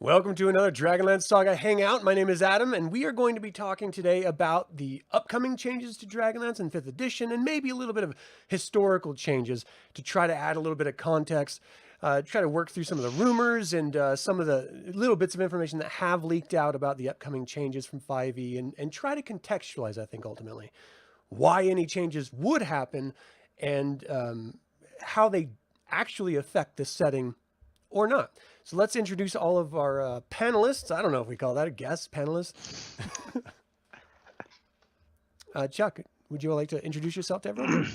Welcome to another Dragonlance Saga Hangout. My name is Adam, and we are going to be talking today about the upcoming changes to Dragonlance in 5th edition, and maybe a little bit of historical changes to try to add a little bit of context, try to work through some of the rumors and some of the little bits of information that have leaked out about the upcoming changes from 5e, and try to contextualize, I think, ultimately, why any changes would happen and how they actually affect the setting or not. So let's introduce all of our panelists. I don't know if we call that a guest, panelist. Chuck, would you like to introduce yourself to everyone?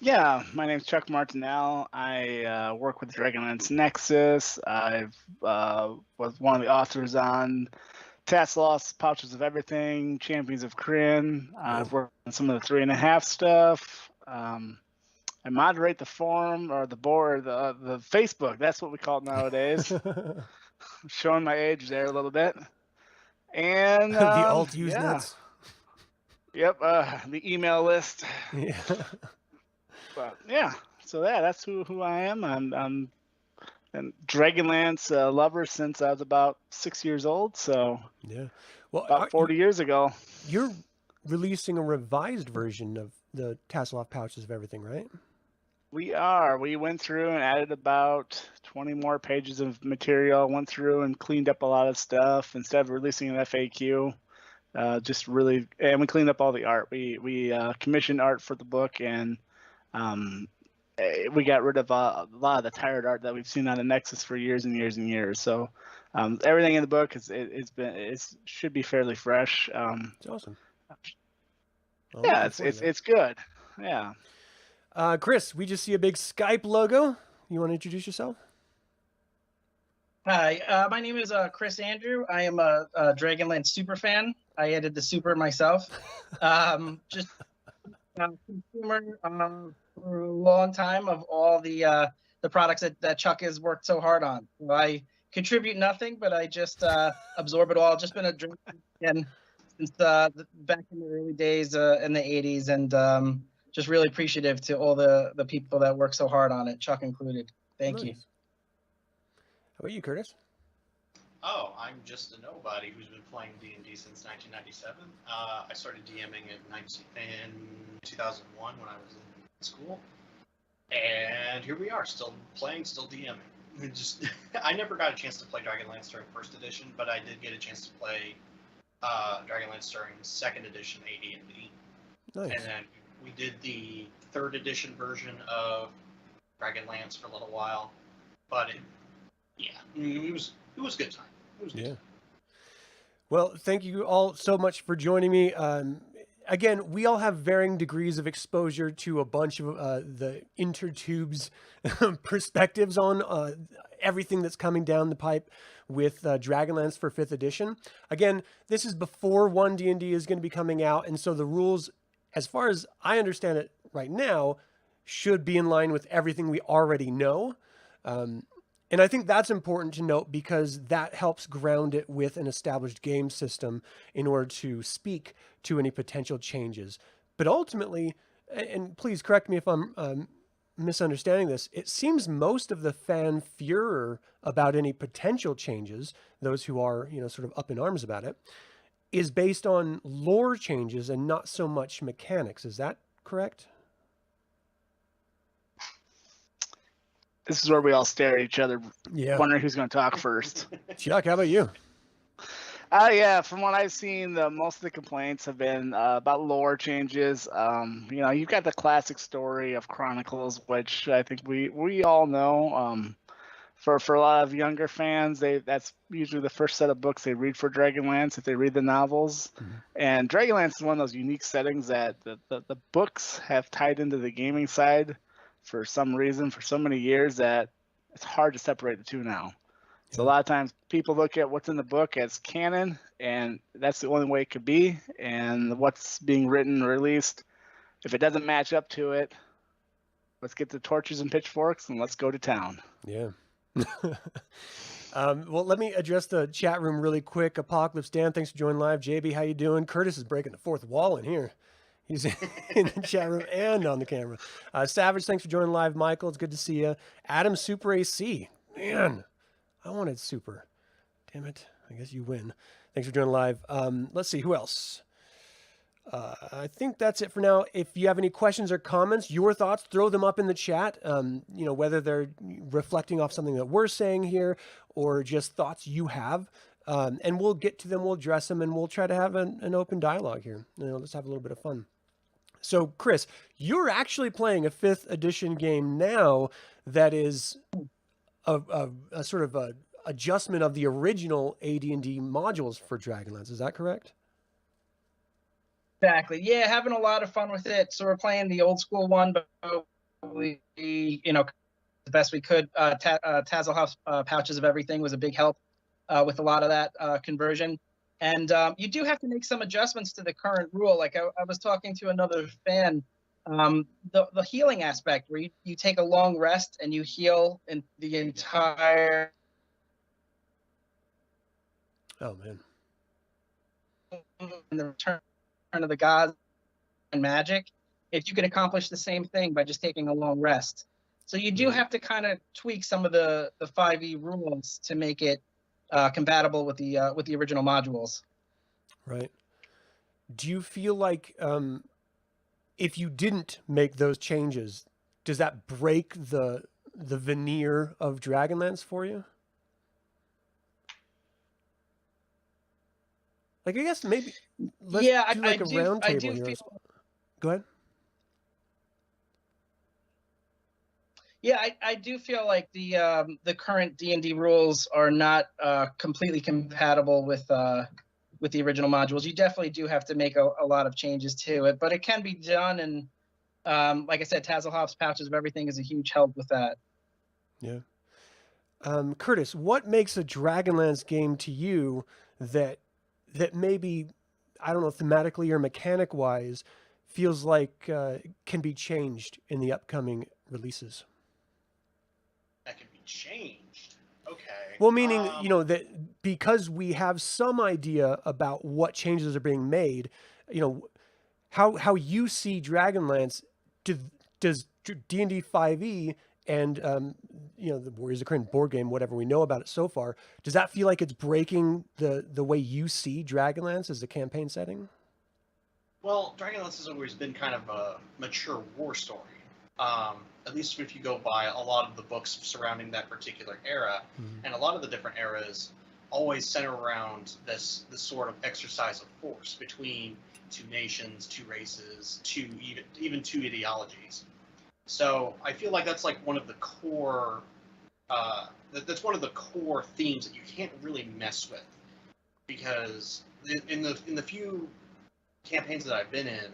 Yeah, my name's Chuck Martinell. I work with Dragonlance Nexus. I was one of the authors on Tasselost's Pouches of Everything, Champions of Krynn. I've worked on some of the 3.5 stuff. I moderate the forum or the board, the Facebook. That's what we call it nowadays. Showing my age there a little bit. And the alt Usenets. Yep, the email list. Yeah. But yeah, so yeah, that's who I am. I'm a Dragonlance lover since I was about 6 years old. So yeah, well, about 40 years ago. You're releasing a revised version of the Tasselhoff Pouches of Everything, right? We are. We went through and added about 20 more pages of material. Went through and cleaned up a lot of stuff instead of releasing an FAQ. Just really, and we cleaned up all the art. We commissioned art for the book, and we got rid of a lot of the tired art that we've seen on the Nexus for years and years and years. So everything in the book should be fairly fresh. It's awesome. Yeah, it's good. Yeah. Chris, we just see a big Skype logo. You want to introduce yourself? Hi, my name is Chris Andrew. I am a Dragonlance super fan. I edited the super myself. Just consumer for a long time of all the products that Chuck has worked so hard on. I contribute nothing, but I just absorb it all. Just been a Dragon fan since back in the early days in the 80s, and just really appreciative to all the people that work so hard on it, Chuck included. Thank you. How about you, Curtis? Oh, I'm just a nobody who's been playing D&D since 1997. I started DMing in 2001 when I was in school, and here we are, still playing, still DMing. I never got a chance to play Dragonlance during 1st edition, but I did get a chance to play Dragonlance during 2nd edition AD&D. Nice. And then we did the 3rd edition version of Dragonlance for a little while, but it was a good time. It was good time. Well, thank you all so much for joining me. Again, we all have varying degrees of exposure to a bunch of the intertubes perspectives on everything that's coming down the pipe with Dragonlance for 5th edition. Again, this is before 1D&D is going to be coming out, and so the rules, as far as I understand it right now, should be in line with everything we already know. And I think that's important to note because that helps ground it with an established game system in order to speak to any potential changes. But ultimately, and please correct me if I'm misunderstanding this, it seems most of the fan furor about any potential changes, those who are, sort of up in arms about it, is based on lore changes and not so much mechanics. Is that correct? This is where we all stare at each other, wondering who's going to talk first. Chuck, how about you? Yeah, from what I've seen, most of the complaints have been about lore changes. You've got the classic story of Chronicles, which I think we all know. For a lot of younger fans, that's usually the first set of books they read for Dragonlance if they read the novels. Mm-hmm. And Dragonlance is one of those unique settings that the books have tied into the gaming side for some reason for so many years that it's hard to separate the two now. So a lot of times people look at what's in the book as canon, and that's the only way it could be. And what's being written and released, if it doesn't match up to it, let's get the torches and pitchforks and let's go to town. Yeah. Well, let me address the chat room really quick. Apocalypse Dan, thanks for joining live. JB, how you doing? Curtis is breaking the fourth wall in here. He's in the chat room and on the camera. Savage, thanks for joining live. Michael, it's good to see you. Adam Super AC. Man, I wanted Super. Damn it. I guess you win. Thanks for joining live. Let's see, who else? I think that's it for now. If you have any questions or comments, your thoughts, throw them up in the chat. Whether they're reflecting off something that we're saying here or just thoughts you have. And we'll get to them, we'll address them, and we'll try to have an open dialogue here. Let's have a little bit of fun. So, Chris, you're actually playing a 5th edition game now that is a sort of a adjustment of the original AD&D modules for Dragonlance. Is that correct? Exactly. Yeah, having a lot of fun with it. So we're playing the old school one, but we, the best we could. Tazelhoff's Pouches of Everything was a big help with a lot of that conversion. And you do have to make some adjustments to the current rule. Like I was talking to another fan, the healing aspect where you take a long rest and you heal in the entire. Oh, man. And the return of the gods and magic, if you can accomplish the same thing by just taking a long rest. So you do have to kind of tweak some of the 5e rules to make it compatible with the original modules. Right. Do you feel like if you didn't make those changes, does that break the veneer of Dragonlance for you? Like, I guess maybe let's do like a round table here. Go ahead. Yeah, I do feel like the current D&D rules are not completely compatible with the original modules. You definitely do have to make a lot of changes to it, but it can be done. And like I said, Tazelhoff's Pouches of Everything is a huge help with that. Yeah. Curtis, what makes a Dragonlance game to you that maybe, I don't know, thematically or mechanic wise, feels like can be changed in the upcoming releases? That can be changed. Okay. Well, meaning, that because we have some idea about what changes are being made, how you see Dragonlance, does D&D 5e and the Warriors of Krynn board game, whatever we know about it so far, does that feel like it's breaking the way you see Dragonlance as a campaign setting? Well, Dragonlance has always been kind of a mature war story. At least if you go by a lot of the books surrounding that particular era, and a lot of the different eras always center around this sort of exercise of force between two nations, two races, even two ideologies. So I feel like that's like one of the core that's one of the core themes that you can't really mess with, because in the few campaigns that I've been in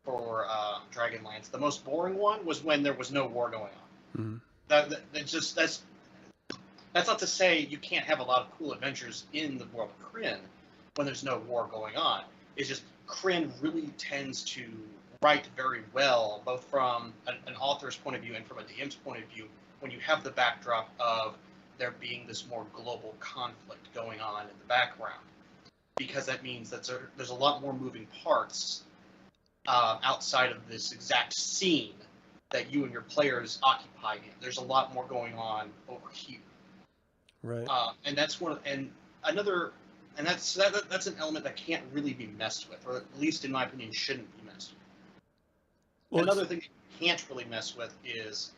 for Dragonlance, the most boring one was when there was no war going on. That's not to say you can't have a lot of cool adventures in the world of Krynn when there's no war going on. It's just Krynn really tends to write very well, both from an author's point of view and from a DM's point of view, when you have the backdrop of there being this more global conflict going on in the background. Because that means that there's a lot more moving parts outside of this exact scene that you and your players occupy in. There's a lot more going on over here. Right. And that's that's an element that can't really be messed with, or at least in my opinion shouldn't be messed with. Well, another thing you can't really mess with is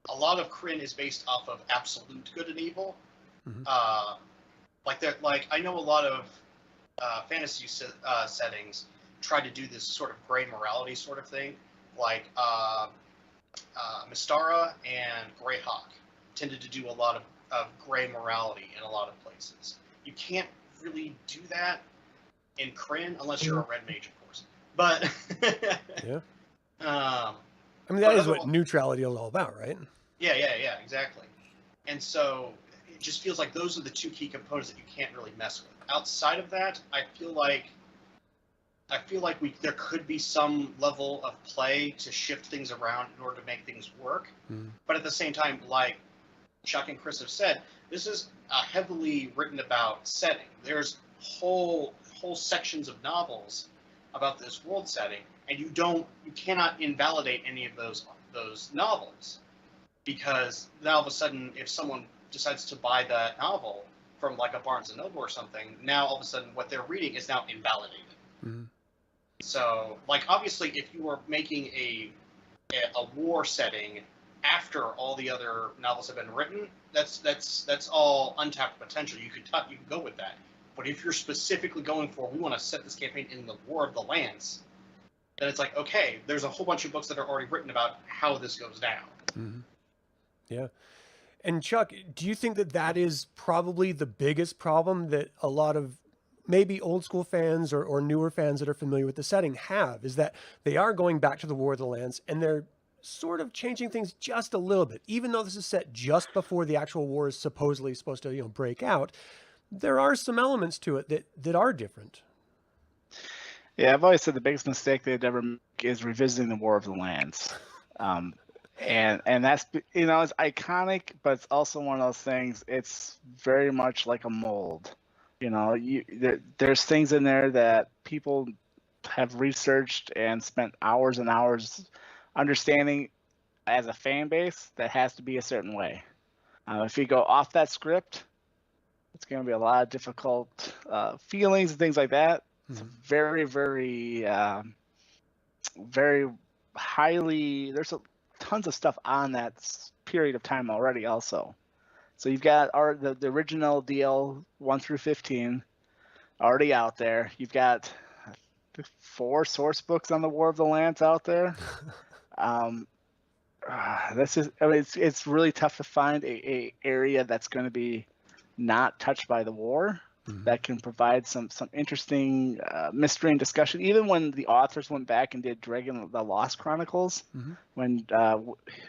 a lot of Krynn is based off of absolute good and evil. Like I know a lot of fantasy settings try to do this sort of gray morality sort of thing, like Mystara and Greyhawk tended to do a lot of gray morality in a lot of places. You can't really do that in Krynn unless you're a red mage, of course. But yeah. That is what neutrality is all about, right? Yeah, exactly. And so it just feels like those are the two key components that you can't really mess with. Outside of that, I feel like there could be some level of play to shift things around in order to make things work. But at the same time, like Chuck and Chris have said, this is a heavily written about setting. There's whole sections of novels about this world setting, and you cannot invalidate any of those novels, because now all of a sudden, if someone decides to buy that novel from like a Barnes and Noble or something, now all of a sudden what they're reading is now invalidated. Mm-hmm. So, like, obviously, if you were making a war setting after all the other novels have been written, that's all untapped potential. You could go with that. But if you're specifically going for, we want to set this campaign in the War of the Lands, then it's like, okay, there's a whole bunch of books that are already written about how this goes down. Mm-hmm. Yeah. And Chuck, do you think that that is probably the biggest problem that a lot of maybe old school fans or newer fans that are familiar with the setting have, is that they are going back to the War of the Lands and they're sort of changing things just a little bit, even though this is set just before the actual war is supposedly supposed to, break out. There are some elements to it that are different. Yeah, I've always said the biggest mistake they'd ever make is revisiting the War of the Lands. And that's, it's iconic, but it's also one of those things, it's very much like a mold. There's things in there that people have researched and spent hours and hours understanding as a fan base that has to be a certain way. If you go off that script, it's going to be a lot of difficult feelings and things like that. It's very, very, very highly, there's tons of stuff on that period of time already also. So you've got the original DL 1 through 15 already out there. You've got 4 source books on the War of the Lands out there. It's really tough to find a area that's going to be not touched by the war, that can provide some interesting mystery and discussion. Even when the authors went back and did the Lost Chronicles, when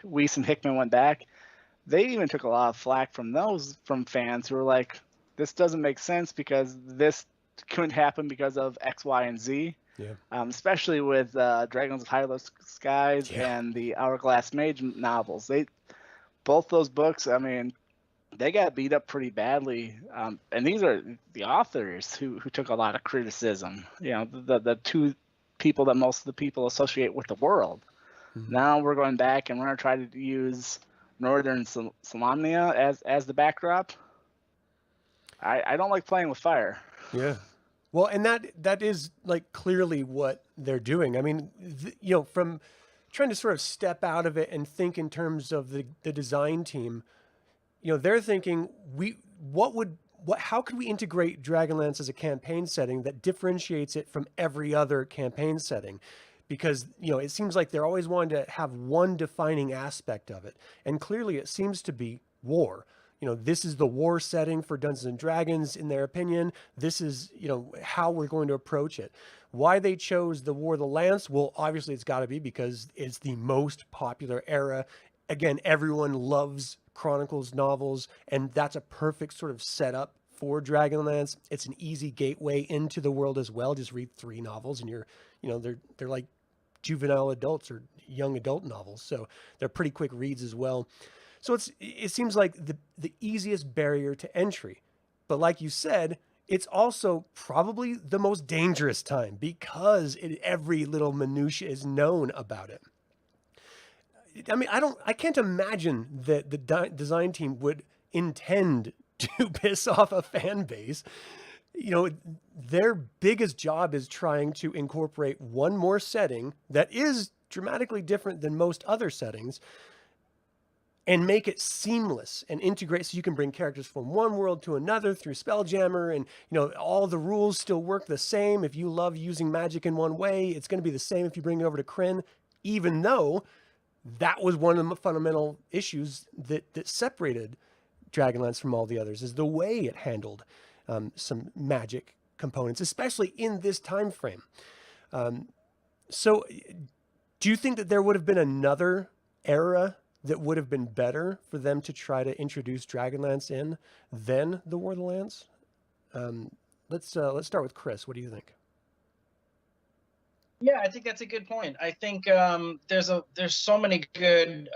Weiss and Hickman went back, they even took a lot of flack from fans who were like, this doesn't make sense because this couldn't happen because of X, Y, and Z. Yeah. Especially with Dragons of Hylos Skies and the Hourglass Mage novels. Both those books, I mean, they got beat up pretty badly. And these are the authors who took a lot of criticism. The 2 people that most of the people associate with the world. Now we're going back and we're going to try to use Northern Solamnia as the backdrop. I don't like playing with fire. Yeah. Well, and that is like clearly what they're doing. I mean, from trying to sort of step out of it and think in terms of the design team, they're thinking how could we integrate Dragonlance as a campaign setting that differentiates it from every other campaign setting? Because, it seems like they're always wanting to have one defining aspect of it. And clearly it seems to be war. This is the war setting for Dungeons and Dragons, in their opinion. This is, how we're going to approach it. Why they chose the War of the Lands? Well, obviously it's got to be because it's the most popular era. Again, everyone loves Chronicles novels, and that's a perfect sort of setup for Dragonlance. It's an easy gateway into the world as well. Just read 3 novels and they're like juvenile adults or young adult novels. So they're pretty quick reads as well. So it seems like the easiest barrier to entry. But like you said, it's also probably the most dangerous time because every little minutia is known about it. I mean, I can't imagine that the design team would intend to piss off a fan base. Their biggest job is trying to incorporate one more setting that is dramatically different than most other settings and make it seamless and integrate so you can bring characters from one world to another through Spelljammer, and all the rules still work the same. If you love using magic in one way, it's going to be the same if you bring it over to Krynn, even though that was one of the fundamental issues that separated Dragonlance from all the others, is the way it handled some magic components, especially in this time frame. So do you think that there would have been another era that would have been better for them to try to introduce Dragonlance in than the War of the Lands? Let's start with Chris. What do you think? Yeah, I think that's a good point. I think there's so many good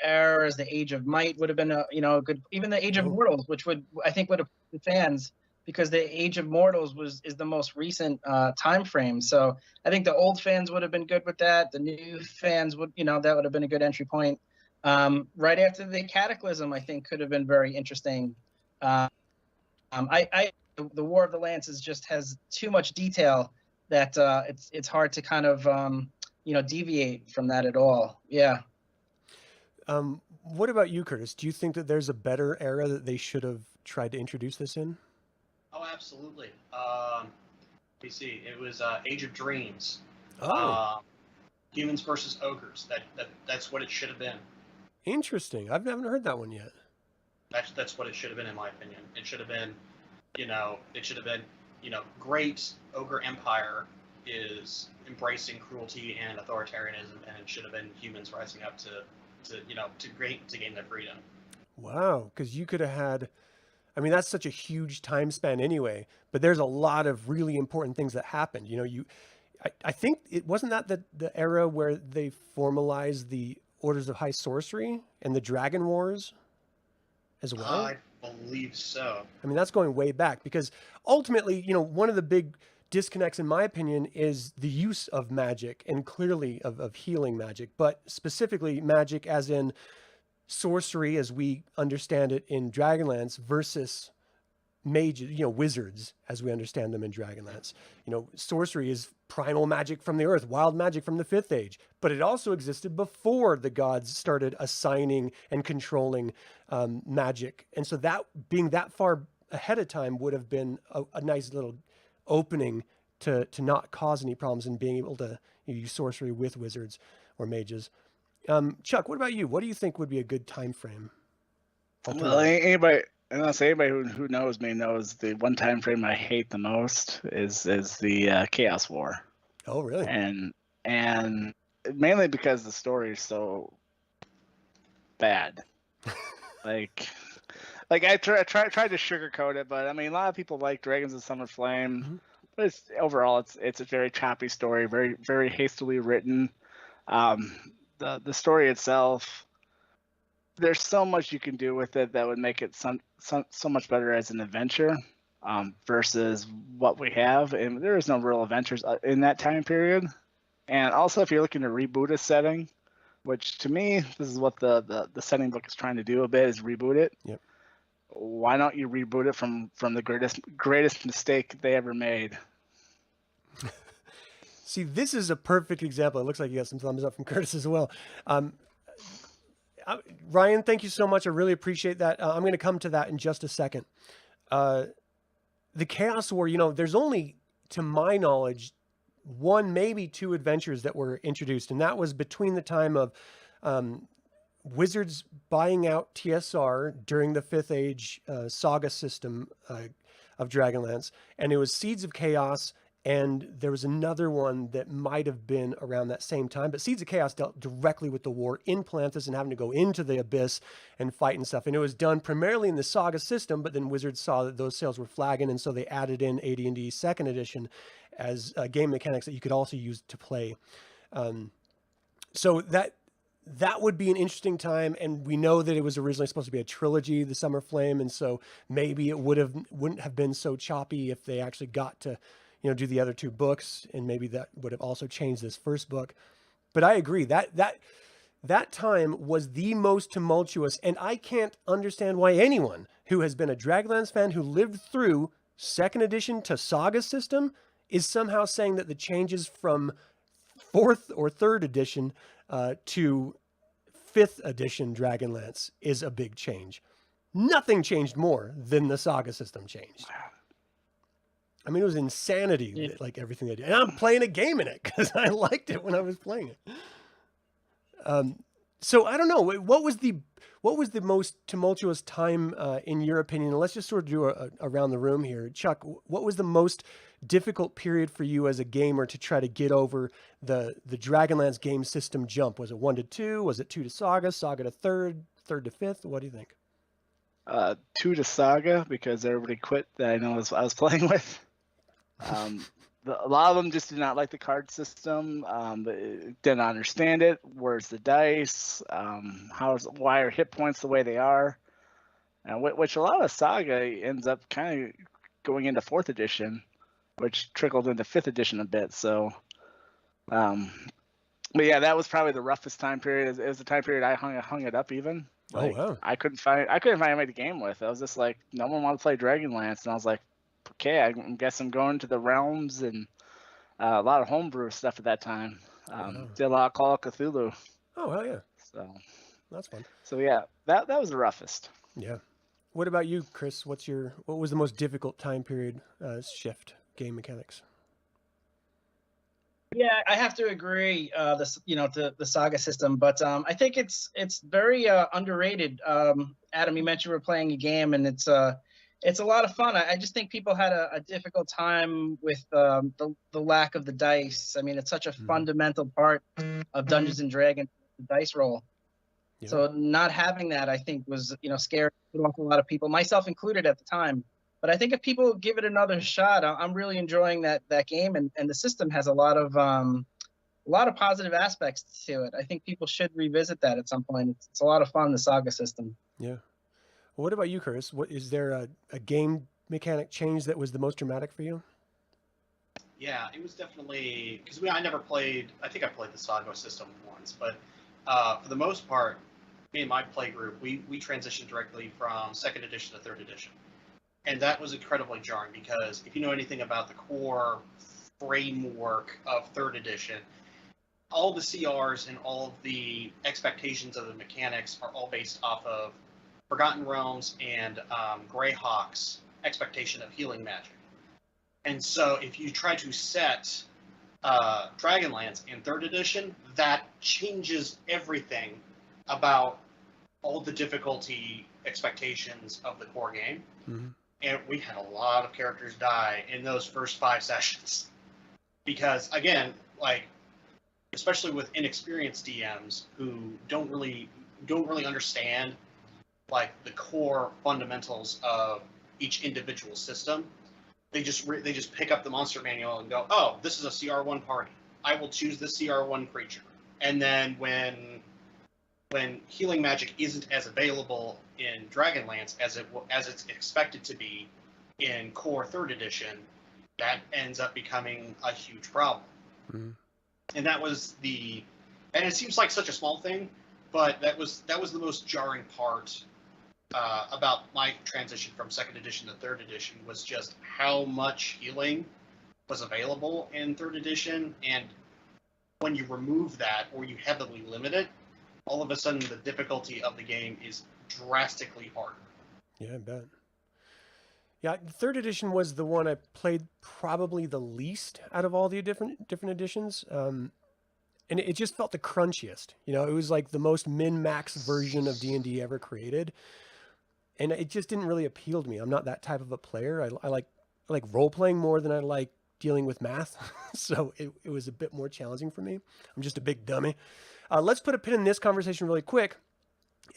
eras. The Age of Might would have been a good, even the Age of Mortals, which would have fans, because the Age of Mortals is the most recent time frame. So I think the old fans would have been good with that. The new fans would, that would have been a good entry point. Right after the Cataclysm, I think could have been very interesting. The War of the Lances just has too much detail that it's hard to kind of deviate from that at all. Yeah. What about you, Curtis? Do you think that there's a better era that they should have tried to introduce this in? Oh, absolutely. Let me see. It was Age of Dreams. Oh, Humans versus ogres. That's what it should have been. interesting. I haven't heard that one yet. That's what it should have been, in my opinion. It should have been, great ogre empire is embracing cruelty and authoritarianism, and it should have been humans rising up to gain their freedom. Wow, because you could have had, I mean, that's such a huge time span anyway, but there's a lot of really important things that happened. I think it wasn't that the era where they formalized the Orders of High Sorcery and the Dragon Wars as well? I believe so. I mean, that's going way back because ultimately, one of the big disconnects, in my opinion, is the use of magic and clearly of healing magic, but specifically magic as in sorcery as we understand it in Dragonlance versus mages, wizards as we understand them in Dragonlance. Sorcery is primal magic from the earth, wild magic from the 5th Age, but it also existed before the gods started assigning and controlling magic. And so that being that far ahead of time would have been a nice little opening to not cause any problems in being able to use sorcery with wizards or mages. Chuck, what about you? What do you think would be a good time frame? Well, anybody who knows me knows the one time frame I hate the most is the Chaos War. Oh, really? And mainly because the story is so bad. like I tried to sugarcoat it, but I mean a lot of people like Dragons of Summer Flame, Mm-hmm. but overall it's a very choppy story, very very hastily written. The story itself, there's so much you can do with it that would make it so much better as an adventure versus what we have. And there is no real adventures in that time period. And also, if you're looking to reboot a setting, which to me, this is what the setting book is trying to do a bit, is reboot it. Yep. Why don't you reboot it from the greatest mistake they ever made? See, this is a perfect example. It looks like you got some thumbs up from Curtis as well. Ryan, thank you so much. I really appreciate that. I'm going to come to that in just a second. The Chaos War, there's only, to my knowledge, one, maybe two adventures that were introduced. And that was between the time of Wizards buying out TSR during the 5th Age Saga system of Dragonlance. And it was Seeds of Chaos. And there was another one that might have been around that same time, but Seeds of Chaos dealt directly with the war in Palanthas and having to go into the Abyss and fight and stuff. And it was done primarily in the Saga system, but then Wizards saw that those sales were flagging, and so they added in AD&D 2nd edition as game mechanics that you could also use to play. So that would be an interesting time, and we know that it was originally supposed to be a trilogy, the Summer Flame, and so maybe it wouldn't have been so choppy if they actually got to do the other two books, and maybe that would have also changed this first book. But I agree that time was the most tumultuous, and I can't understand why anyone who has been a Dragonlance fan who lived through 2nd edition to Saga system is somehow saying that the changes from 4th or 3rd edition to 5th edition Dragonlance is a big change. Nothing changed more than the Saga system changed. I mean, it was insanity, like everything they did. And I'm playing a game in it because I liked it when I was playing it. So I don't know. What was the most tumultuous time in your opinion? And let's just sort of do around the room here. Chuck, what was the most difficult period for you as a gamer to try to get over the Dragonlance game system jump? Was it 1 to 2? Was it 2 to Saga? Saga to 3rd? 3rd to 5th? What do you think? 2 to Saga, because everybody quit that I know I was playing with. A lot of them just did not like the card system. Didn't understand it. Where's the dice? Why are hit points the way they are? And which a lot of Saga ends up kind of going into 4th edition, which trickled into 5th edition a bit. So But yeah, that was probably the roughest time period. It was the time period I hung it up even. Like, wow. I couldn't find anybody to game with. I was just like, no one wanted to play Dragonlance, and I was like, okay, I guess I'm going to the realms and a lot of homebrew stuff at that time. Wow. Did a lot of Call of Cthulhu. Oh, hell yeah. So That's fun. yeah, that was the roughest. Yeah. What about you, Chris? What was the most difficult time period shift game mechanics? Yeah, I have to agree. The Saga system, but I think it's very underrated. Adam, you mentioned we're playing a game, and it's a lot of fun. I just think people had a difficult time with the lack of the dice. I mean, it's such a fundamental part of Dungeons and Dragons, the dice roll. Yeah. So not having that, I think, was scary to a lot of people, myself included at the time. But I think if people give it another shot, I'm really enjoying that game, and the system has a lot of positive aspects to it. I think people should revisit that at some point. It's a lot of fun, the Saga system. Yeah. Well, what about you, Chris? What is there a game mechanic change that was the most dramatic for you? Yeah, it was definitely because I never played. I think I played the Saga system once, but for the most part, me and my play group, we transitioned directly from second edition to third edition. And that was incredibly jarring because if you know anything about the core framework of third edition, all the CRs and all of the expectations of the mechanics are all based off of Forgotten Realms and Greyhawk's expectation of healing magic. And so if you try to set Dragonlance in third edition, that changes everything about all the difficulty expectations of the core game. Mm-hmm. And we had a lot of characters die in those first 5 sessions. Because, again, like, especially with inexperienced DMs who don't really understand, like, the core fundamentals of each individual system, they just pick up the monster manual and go, oh, this is a CR1 party. I will choose the CR1 creature. And then when healing magic isn't as available in Dragonlance as it's expected to be in core third edition, that ends up becoming a huge problem. Mm-hmm. And and it seems like such a small thing, but that was the most jarring part about my transition from second edition to third edition, was just how much healing was available in third edition, and when you remove that or you heavily limit it, all of a sudden the difficulty of the game is drastically harder. Yeah, I bet. Yeah, third edition was the one I played probably the least out of all the different editions. And it just felt the crunchiest. It was like the most min-max version of D&D ever created. And it just didn't really appeal to me. I'm not that type of a player. I like role-playing more than I like dealing with math. So it was a bit more challenging for me. I'm just a big dummy. Let's put a pin in this conversation really quick.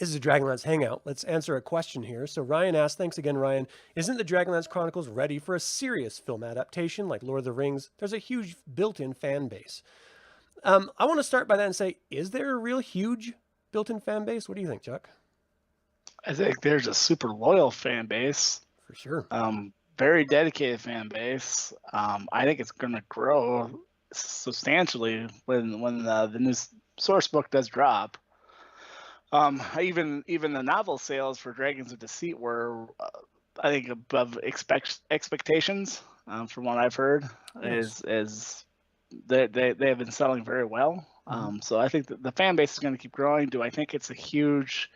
This is a Dragonlance Hangout. Let's answer a question here. So Ryan asked, thanks again, Ryan, isn't the Dragonlance Chronicles ready for a serious film adaptation like Lord of the Rings? There's a huge built-in fan base. I want to start by that and say, is there a real huge built-in fan base? What do you think, Chuck? I think there's a super loyal fan base. For sure. Very dedicated fan base. I think it's going to grow substantially when the new source book does drop. Even the novel sales for Dragons of Deceit were, I think, above expectations. From what I've heard, Yes. is they have been selling very well. So I think the fan base is going to keep growing. Do I think it's a huge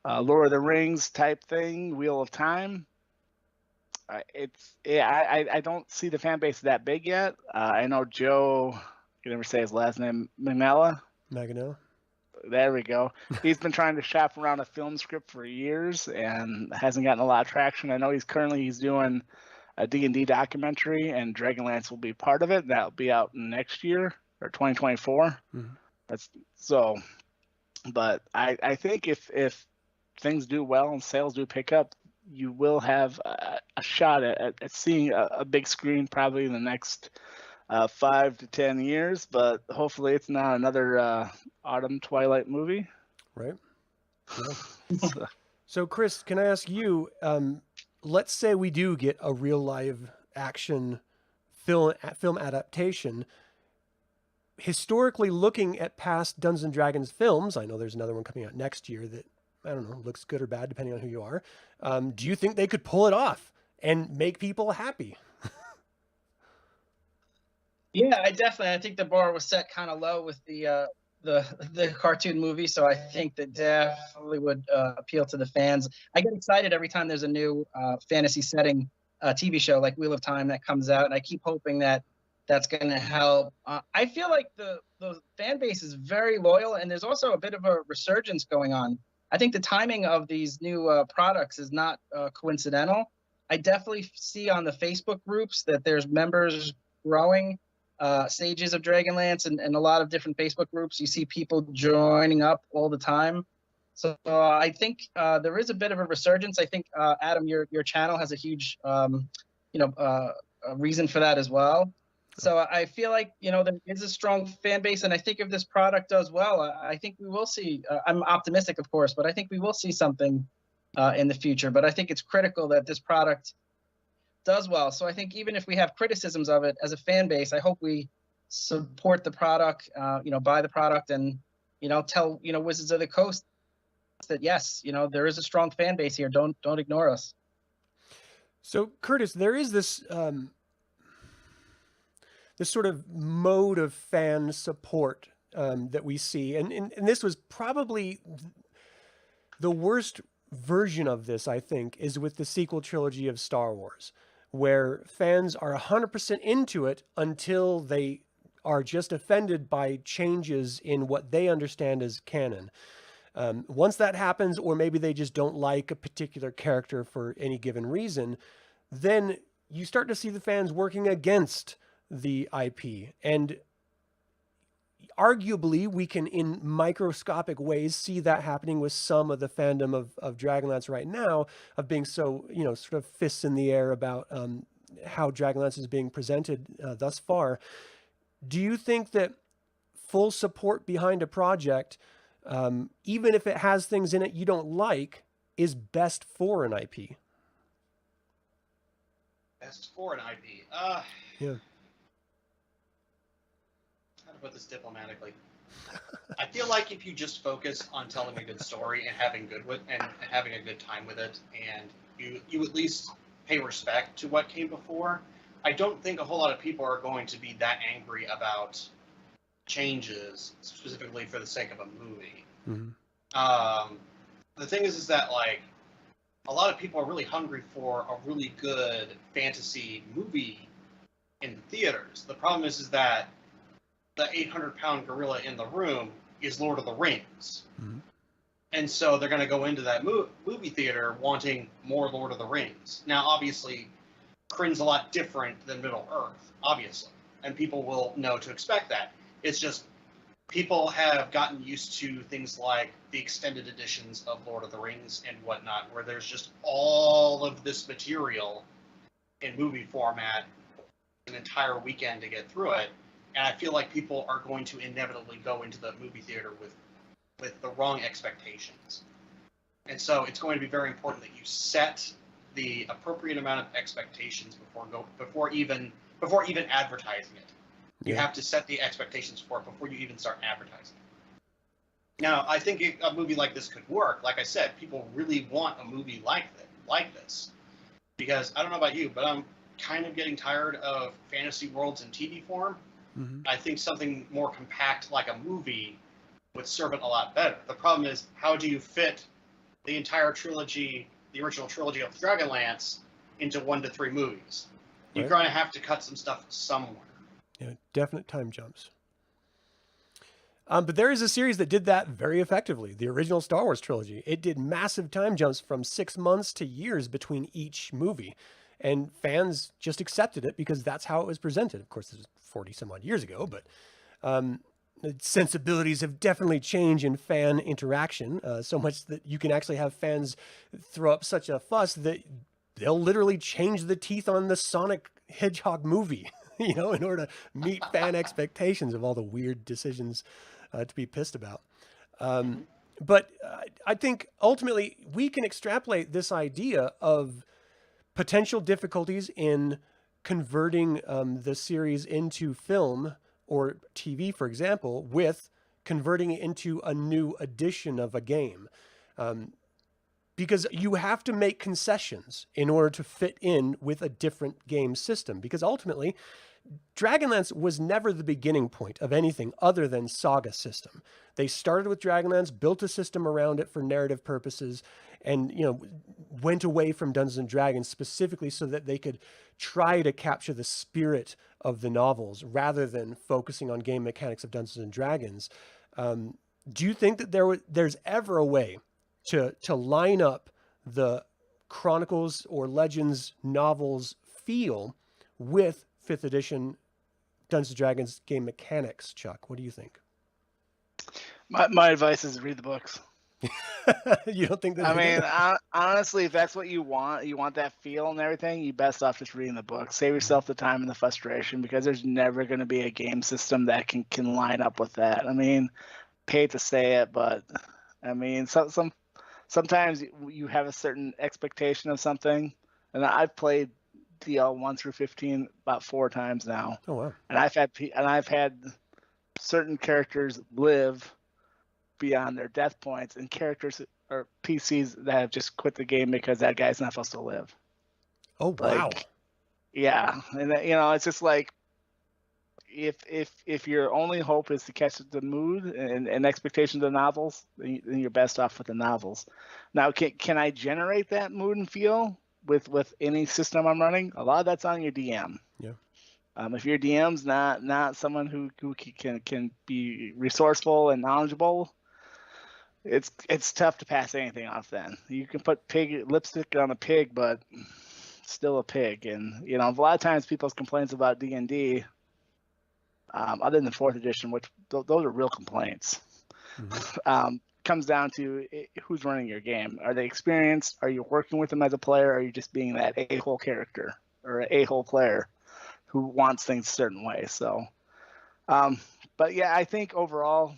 Lord of the Rings type thing, Wheel of Time? I don't see the fan base that big yet. I know Joe, I can never say his last name, Manella. There we go. He's been trying to shop around a film script for years and hasn't gotten a lot of traction. I know he's doing a D&D documentary, and Dragonlance will be part of it. That'll be out next year or 2024. Mm-hmm. But I think if things do well and sales do pick up, you will have a shot at seeing a big screen probably in the next 5 to 10 years, but hopefully it's not another autumn Twilight movie. Right. Yeah. So Chris, can I ask you, let's say we do get a real live action film adaptation. historically looking at past Dungeons and Dragons films, I know there's another one coming out next year that, I don't know, looks good or bad depending on who you are. Do you think they could pull it off and make people happy? Yeah, I think the bar was set kind of low with the cartoon movie, so I think that definitely would appeal to the fans. I get excited every time there's a new fantasy setting TV show like Wheel of Time that comes out, and I keep hoping that that's going to help. I feel like the fan base is very loyal, and there's also a bit of a resurgence going on. I think the timing of these new products is not coincidental. I definitely see on the Facebook groups that there's members growing. Sages of Dragonlance and a lot of different Facebook groups. You see people joining up all the time. So I think there is a bit of a resurgence. I think, Adam, your channel has a huge, reason for that as well. So I feel like, there is a strong fan base. And I think if this product does well, I think we will see, I'm optimistic, of course, but I think we will see something in the future. But I think it's critical that this product does well. So I think even if we have criticisms of it as a fan base, I hope we support the product, buy the product and, tell, Wizards of the Coast that, yes, there is a strong fan base here. Don't ignore us. So Curtis, there is this, this sort of mode of fan support that we see. And this was probably the worst version of this, I think, is with the sequel trilogy of Star Wars, where fans are 100% into it until they are just offended by changes in what they understand as canon. Once that happens, or maybe they just don't like a particular character for any given reason, then you start to see the fans working against the IP. And arguably, we can, in microscopic ways, see that happening with some of the fandom of Dragonlance right now, of being so, sort of fists in the air about how Dragonlance is being presented thus far. Do you think that full support behind a project, even if it has things in it you don't like, is best for an IP? Best for an IP? Yeah. How to put this diplomatically? I feel like if you just focus on telling a good story and having having a good time with it, and you at least pay respect to what came before, I don't think a whole lot of people are going to be that angry about changes specifically for the sake of a movie. Mm-hmm. The thing is that like a lot of people are really hungry for a really good fantasy movie in the theaters. The problem is that the 800-pound gorilla in the room is Lord of the Rings. Mm-hmm. And so they're going to go into that movie theater wanting more Lord of the Rings. Now, obviously, Krynn's a lot different than Middle-earth, obviously. And people will know to expect that. It's just people have gotten used to things like the extended editions of Lord of the Rings and whatnot, where there's just all of this material in movie format, an entire weekend to get through it. And I feel like people are going to inevitably go into the movie theater with the wrong expectations. And so it's going to be very important that you set the appropriate amount of expectations before even advertising it. You have to set the expectations for it before you even start advertising it. Now, I think a movie like this could work. Like I said, people really want a movie like this. Because, I don't know about you, but I'm kind of getting tired of fantasy worlds in TV form. Mm-hmm. I think something more compact like a movie would serve it a lot better. The problem is, how do you fit the entire trilogy, the original trilogy of Dragonlance, into 1 to 3 movies? You're going to have to cut some stuff somewhere. Yeah, definite time jumps. But there is a series that did that very effectively, the original Star Wars trilogy. It did massive time jumps from 6 months to years between each movie. And fans just accepted it because that's how it was presented. Of course, this was 40 some odd years ago, but sensibilities have definitely changed in fan interaction, so much that you can actually have fans throw up such a fuss that they'll literally change the teeth on the Sonic Hedgehog movie, in order to meet fan expectations of all the weird decisions to be pissed about. But I think ultimately we can extrapolate this idea of potential difficulties in converting the series into film or TV, for example, with converting it into a new edition of a game. Because you have to make concessions in order to fit in with a different game system. Because ultimately, Dragonlance was never the beginning point of anything other than Saga system. They started with Dragonlance, built a system around it for narrative purposes, and went away from Dungeons and Dragons specifically so that they could try to capture the spirit of the novels rather than focusing on game mechanics of Dungeons and Dragons. Do you think that there's ever a way to line up the Chronicles or Legends novels feel with 5th edition Dungeons and Dragons game mechanics, Chuck? What do you think? My advice is read the books. You don't think that? I mean, honestly, if that's what you want that feel and everything, you best off just reading the book. Save yourself the time and the frustration, because there's never going to be a game system that can line up with that. I mean, hate to say it, but I mean, sometimes you have a certain expectation of something, and I've played DL 1 through 15 about 4 times now. Oh wow! And I've had certain characters live beyond their death points, and characters or PCs that have just quit the game because that guy's not supposed to live. Oh wow! Yeah, and it's just like if your only hope is to catch the mood and expectations of novels, then you're best off with the novels. Now, can I generate that mood and feel with any system I'm running? A lot of that's on your DM. Yeah. If your DM's not someone who can be resourceful and knowledgeable, it's tough to pass anything off. Then you can put pig lipstick on a pig, but still a pig. And a lot of times people's complaints about D&D, other than 4th edition, which those are real complaints, comes down to who's running your game. Are they experienced? Are you working with them as a player? Or are you just being that a-hole character or an a-hole player who wants things a certain way? So, but yeah, I think overall,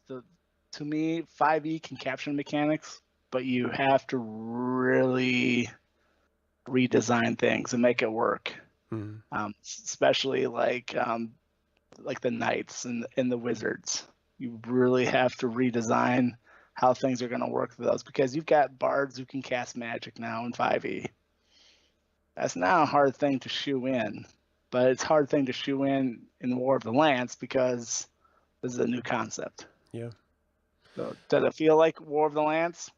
to me, 5e can capture mechanics, but you have to really redesign things and make it work. Especially like the knights and the wizards. You really have to redesign how things are going to work for those, because you've got bards who can cast magic now in 5e. That's not a hard thing to shoe in, but it's a hard thing to shoe in War of the Lance because this is a new concept. Yeah. So does it feel like War of the Lance?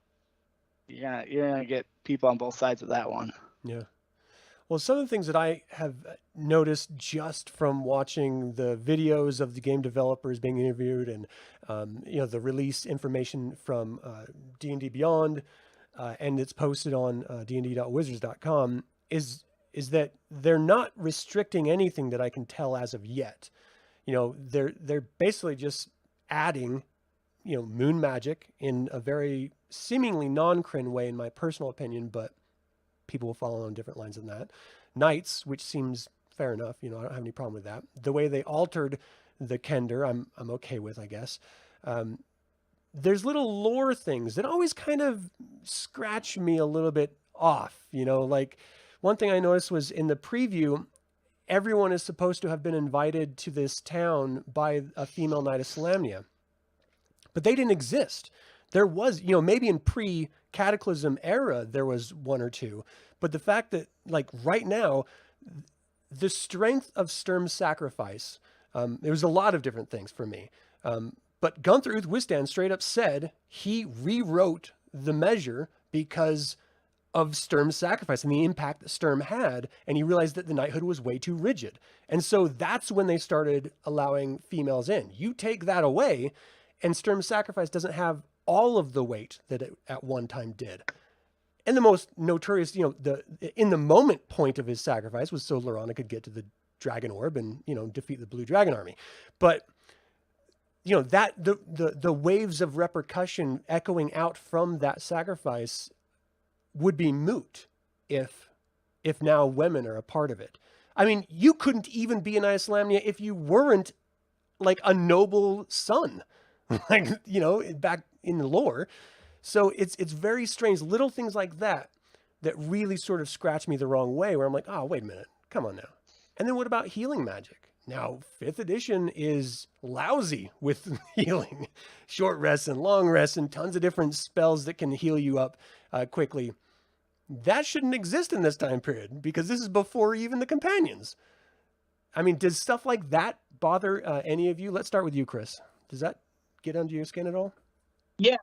You're gonna get people on both sides of that one. Yeah. Well, some of the things that I have noticed just from watching the videos of the game developers being interviewed and, the release information from D&D Beyond, and it's posted on dnd.wizards.com, is that they're not restricting anything that I can tell as of yet. They're basically just adding, moon magic in a very seemingly non-Krynn way, in my personal opinion, but people will follow on different lines than that. Knights, which seems fair enough. I don't have any problem with that. The way they altered the Kender, I'm okay with, I guess. There's little lore things that always kind of scratch me a little bit off. Like one thing I noticed was in the preview, everyone is supposed to have been invited to this town by a female Knight of Solamnia, but they didn't exist. There was, maybe in pre-Cataclysm era, there was 1 or 2. But the fact that, like, right now, the strength of Sturm's sacrifice, there was a lot of different things for me. But Gunther Uthwistan straight up said he rewrote the measure because of Sturm's sacrifice and the impact that Sturm had. And he realized that the knighthood was way too rigid. And so that's when they started allowing females in. You take that away, and Sturm's sacrifice doesn't have all of the weight that it at one time did. And the most notorious, in the moment point of his sacrifice was so Lorana could get to the dragon orb and, defeat the blue dragon army. But, that the waves of repercussion echoing out from that sacrifice would be moot if now women are a part of it. I mean, you couldn't even be an Islamnia if you weren't like a noble son, back in the lore. So it's very strange. Little things like that really sort of scratch me the wrong way, where I'm like, oh, wait a minute. Come on now. And then what about healing magic? Now, 5th edition is lousy with healing. Short rests and long rests and tons of different spells that can heal you up quickly. That shouldn't exist in this time period because this is before even the companions. I mean, does stuff like that bother any of you? Let's start with you, Chris. Does that get under your skin at all? Yeah.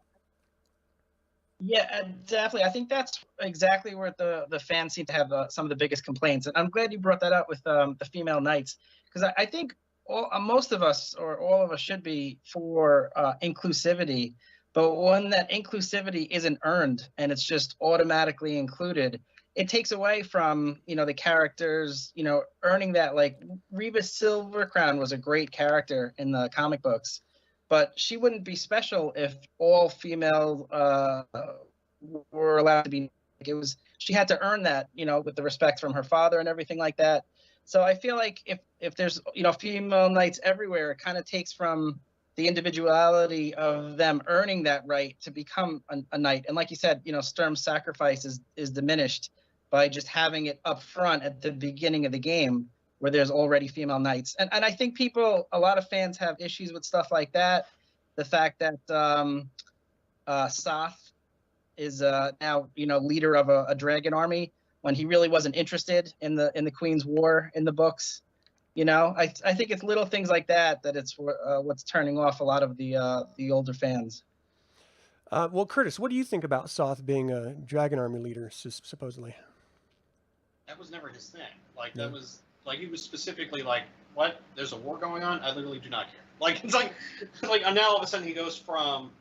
Yeah, definitely. I think that's exactly where the fans seem to have some of the biggest complaints. And I'm glad you brought that up with the female knights, because I think most of us, or all of us, should be for inclusivity. But when that inclusivity isn't earned and it's just automatically included, it takes away from, the characters, earning that. Like Reba Silvercrown was a great character in the comic books, but she wouldn't be special if all female were allowed to be. She had to earn that, with the respect from her father and everything like that. So I feel like if there's female knights everywhere, it kind of takes from the individuality of them earning that right to become a knight. And like you said, Sturm's sacrifice is diminished by just having it up front at the beginning of the game, where there's already female knights. And I think a lot of fans have issues with stuff like that. The fact that Soth is now, leader of a dragon army, when he really wasn't interested in the Queen's War in the books. I think it's little things like that it's what's turning off a lot of the older fans. Well, Curtis, what do you think about Soth being a dragon army leader, supposedly? That was never his thing. Like, that was, like, he was specifically like, what? There's a war going on? I literally do not care. Like, it's like now all of a sudden he goes from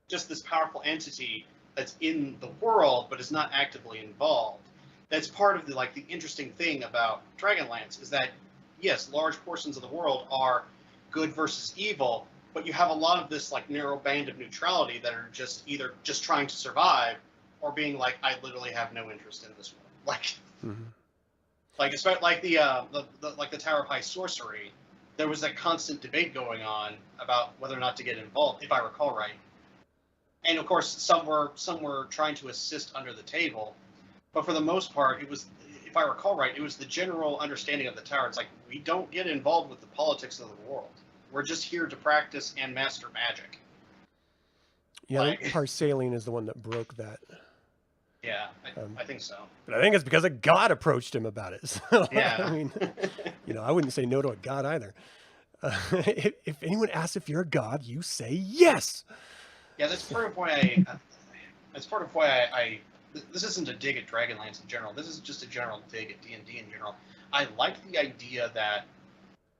just this powerful entity that's in the world, but is not actively involved. That's part of the interesting thing about Dragonlance is that, yes, large portions of the world are good versus evil, but you have a lot of this narrow band of neutrality that are just either just trying to survive or being like, I literally have no interest in this world. Especially the Tower of High Sorcery, there was that constant debate going on about whether or not to get involved, if I recall right. And of course, some were trying to assist under the table, but for the most part, it was, if I recall right, it was the general understanding of the Tower. It's like, we don't get involved with the politics of the world. We're just here to practice and master magic. Yeah, I think Parsaline is the one that broke that. Yeah, I think so. But I think it's because a god approached him about it. So, yeah. I mean, I wouldn't say no to a god either. If anyone asks if you're a god, you say yes. Yeah, that's part of why I this isn't a dig at Dragonlance in general. This is just a general dig at D&D in general. I like the idea that,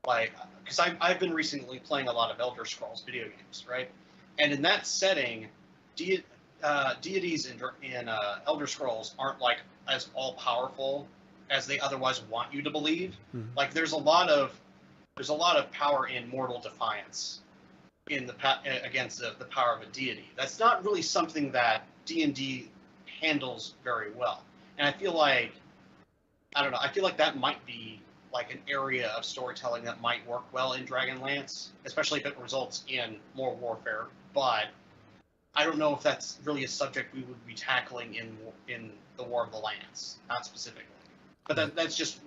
because I've been recently playing a lot of Elder Scrolls video games, right? And in that setting, deities in Elder Scrolls aren't as all powerful as they otherwise want you to believe. Mm-hmm. There's a lot of power in mortal defiance against the power of a deity. That's not really something that D&D handles very well. And I feel like that might be an area of storytelling that might work well in Dragonlance, especially if it results in more warfare. But I don't know if that's really a subject we would be tackling in the War of the Lance, not specifically. But that's just,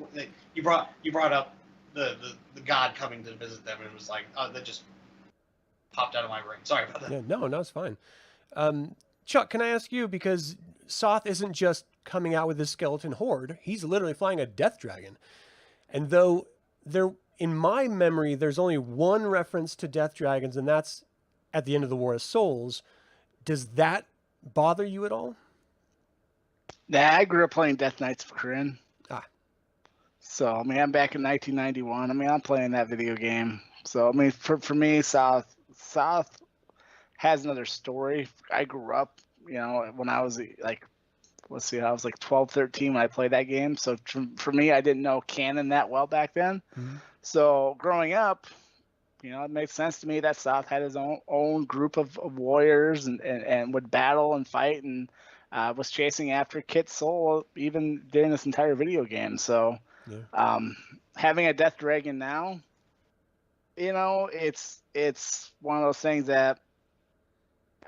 you brought up the god coming to visit them, and it was that just popped out of my brain. Sorry about that. Yeah, no, it's fine. Chuck, can I ask you, because Soth isn't just coming out with his skeleton horde, he's literally flying a death dragon. And though in my memory, there's only one reference to death dragons, and that's at the end of the War of Souls. Does that bother you at all? Nah, I grew up playing Death Knights of Krynn. So, I'm back in 1991. I'm playing that video game. So, for me, Soth has another story. I grew up, when I was I was 12, 13 when I played that game. So for me, I didn't know canon that well back then. Mm-hmm. So growing up, it made sense to me that Soth had his own group of warriors and would battle and fight and was chasing after Kit's soul even during this entire video game. So having a death dragon now, it's one of those things that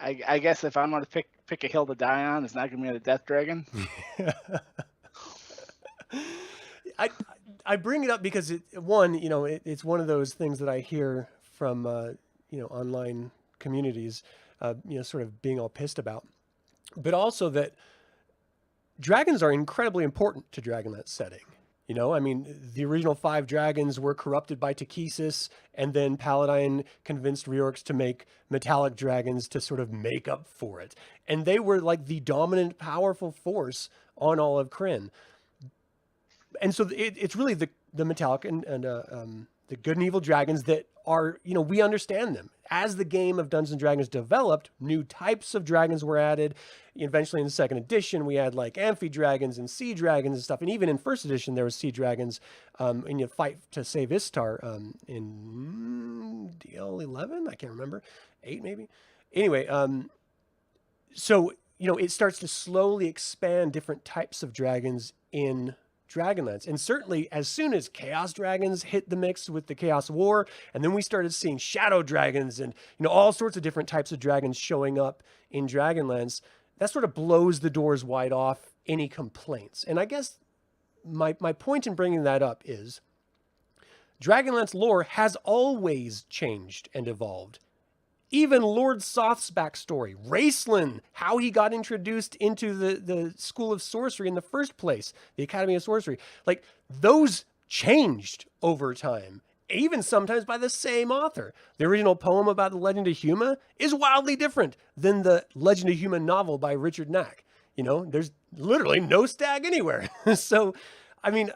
I guess if I'm going to pick a hill to die on, it's not going to be the death dragon. I bring it up because one, it's one of those things that I hear from, online communities, sort of being all pissed about, but also that dragons are incredibly important to Dragonlance setting. I mean, the original 5 dragons were corrupted by Takesis, and then Paladine convinced reorcs to make metallic dragons to sort of make up for it. And they were like the dominant, powerful force on all of Krynn. And so it's really the metallic and the good and evil dragons that are, we understand them. As the game of Dungeons & Dragons developed, new types of dragons were added. Eventually in the 2nd edition, we had like amphi-dragons and sea dragons and stuff. And even in 1st edition, there was sea dragons in your fight to save Istar in DL 11? I can't remember. 8 maybe? Anyway, so, it starts to slowly expand different types of dragons in Dragonlance. And certainly as soon as Chaos Dragons hit the mix with the Chaos War, and then we started seeing Shadow Dragons and, all sorts of different types of dragons showing up in Dragonlance, that sort of blows the doors wide off any complaints. And I guess my point in bringing that up is Dragonlance lore has always changed and evolved. Even Lord Soth's backstory, Raceland, how he got introduced into the School of Sorcery in the first place, the Academy of Sorcery, like those changed over time, even sometimes by the same author. The original poem about the Legend of Huma is wildly different than the Legend of Huma novel by Richard Knack. There's literally no stag anywhere. So, I mean,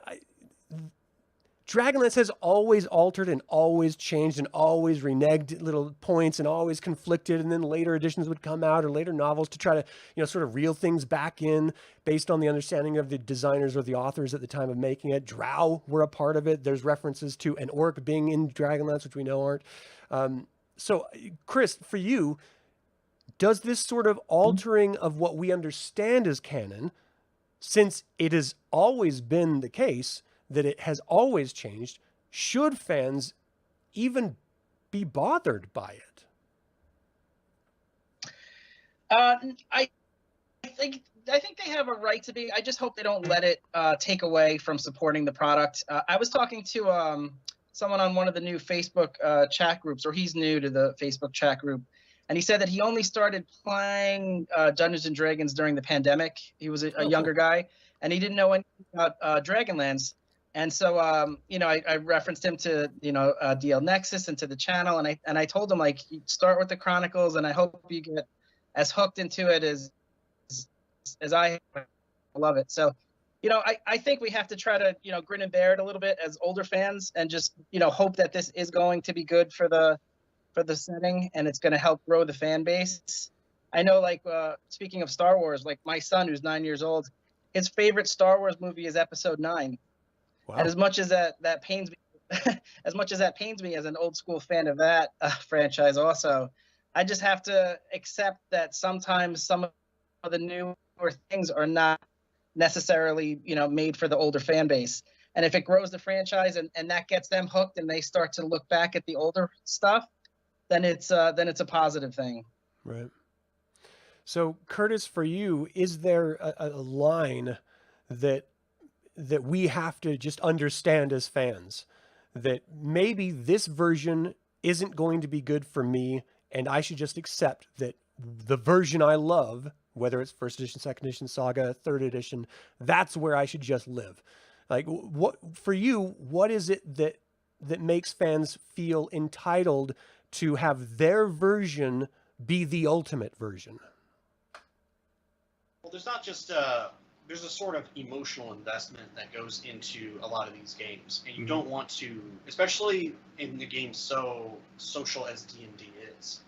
Dragonlance has always altered and always changed and always reneged little points and always conflicted. And then later editions would come out or later novels to try to, sort of reel things back in based on the understanding of the designers or the authors at the time of making it. Drow were a part of it. There's references to an orc being in Dragonlance, which we know aren't. So, Chris, for you, does this sort of altering of what we understand as canon, since it has always been the case that it has always changed, should fans even be bothered by it? I think they have a right to be. I just hope they don't let it take away from supporting the product. I was talking to someone on one of the new Facebook chat groups, or he's new to the Facebook chat group, and he said that he only started playing Dungeons and Dragons during the pandemic. He was a younger guy, and he didn't know anything about Dragonlance. And so, I referenced him to, DL Nexus and to the channel. And I told him, like, start with the Chronicles, and I hope you get as hooked into it as I love it. So, I think we have to try to, grin and bear it a little bit as older fans and just, hope that this is going to be good for the setting and it's going to help grow the fan base. I know, like, speaking of Star Wars, like my son, who's 9 years old, his favorite Star Wars movie is Episode 9. Wow. And as much as that pains me, as an old school fan of that franchise, also, I just have to accept that sometimes some of the newer things are not necessarily, made for the older fan base. And if it grows the franchise and that gets them hooked and they start to look back at the older stuff, then it's a positive thing. Right. So, Curtis, for you, is there a line that we have to just understand as fans, that maybe this version isn't going to be good for me, and I should just accept that the version I love, whether it's 1st edition, 2nd edition, Saga, 3rd edition, that's where I should just live? Like, what for you, what is it that makes fans feel entitled to have their version be the ultimate version? Well, there's not just there's a sort of emotional investment that goes into a lot of these games, and you don't want to, especially in the game so social as D&D is,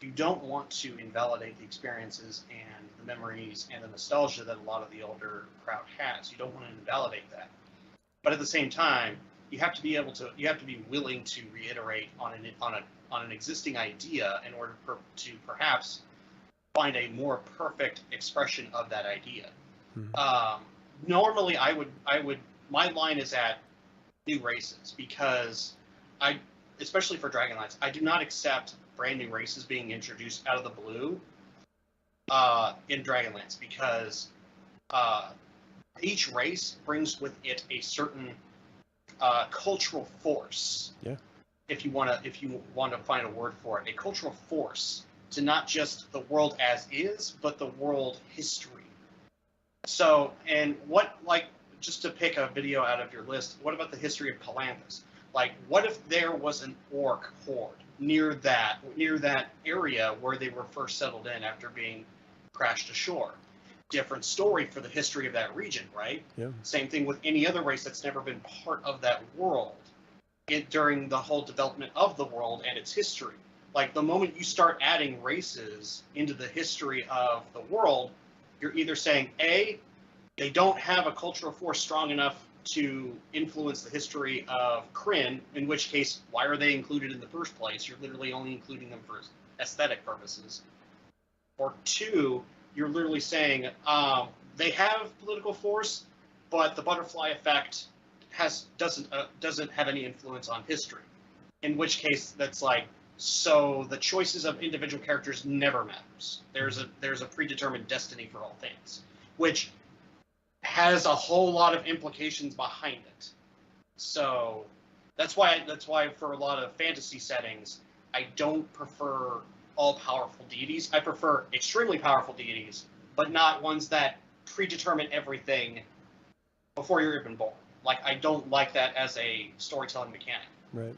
you don't want to invalidate the experiences and the memories and the nostalgia that a lot of the older crowd has. You don't want to invalidate that, but at the same time, you have to be willing to reiterate on an existing idea in order to perhaps find a more perfect expression of that idea. Normally, my line is at new races, because especially for Dragonlance, I do not accept brand new races being introduced out of the blue in Dragonlance, because each race brings with it a certain cultural force. Yeah. If you want to find a word for it, a cultural force to not just the world as is, but the world history. So, and what, like, just to pick a video out of your list, what about the history of Palanthas? Like, what if there was an orc horde near that area where they were first settled in after being crashed ashore? Different story for the history of that region, right? Yeah. Same thing with any other race that's never been part of that world during the whole development of the world and its history. Like, the moment you start adding races into the history of the world, you're either saying, A, they don't have a cultural force strong enough to influence the history of Krynn, in which case, why are they included in the first place? You're literally only including them for aesthetic purposes. Or two, you're literally saying they have political force, but the butterfly effect doesn't have any influence on history. In which case, that's like, so the choices of individual characters never matters. There's a predetermined destiny for all things, which has a whole lot of implications behind it. So that's why for a lot of fantasy settings, I don't prefer all-powerful deities. I prefer extremely powerful deities, but not ones that predetermine everything before you're even born. Like, I don't like that as a storytelling mechanic. Right.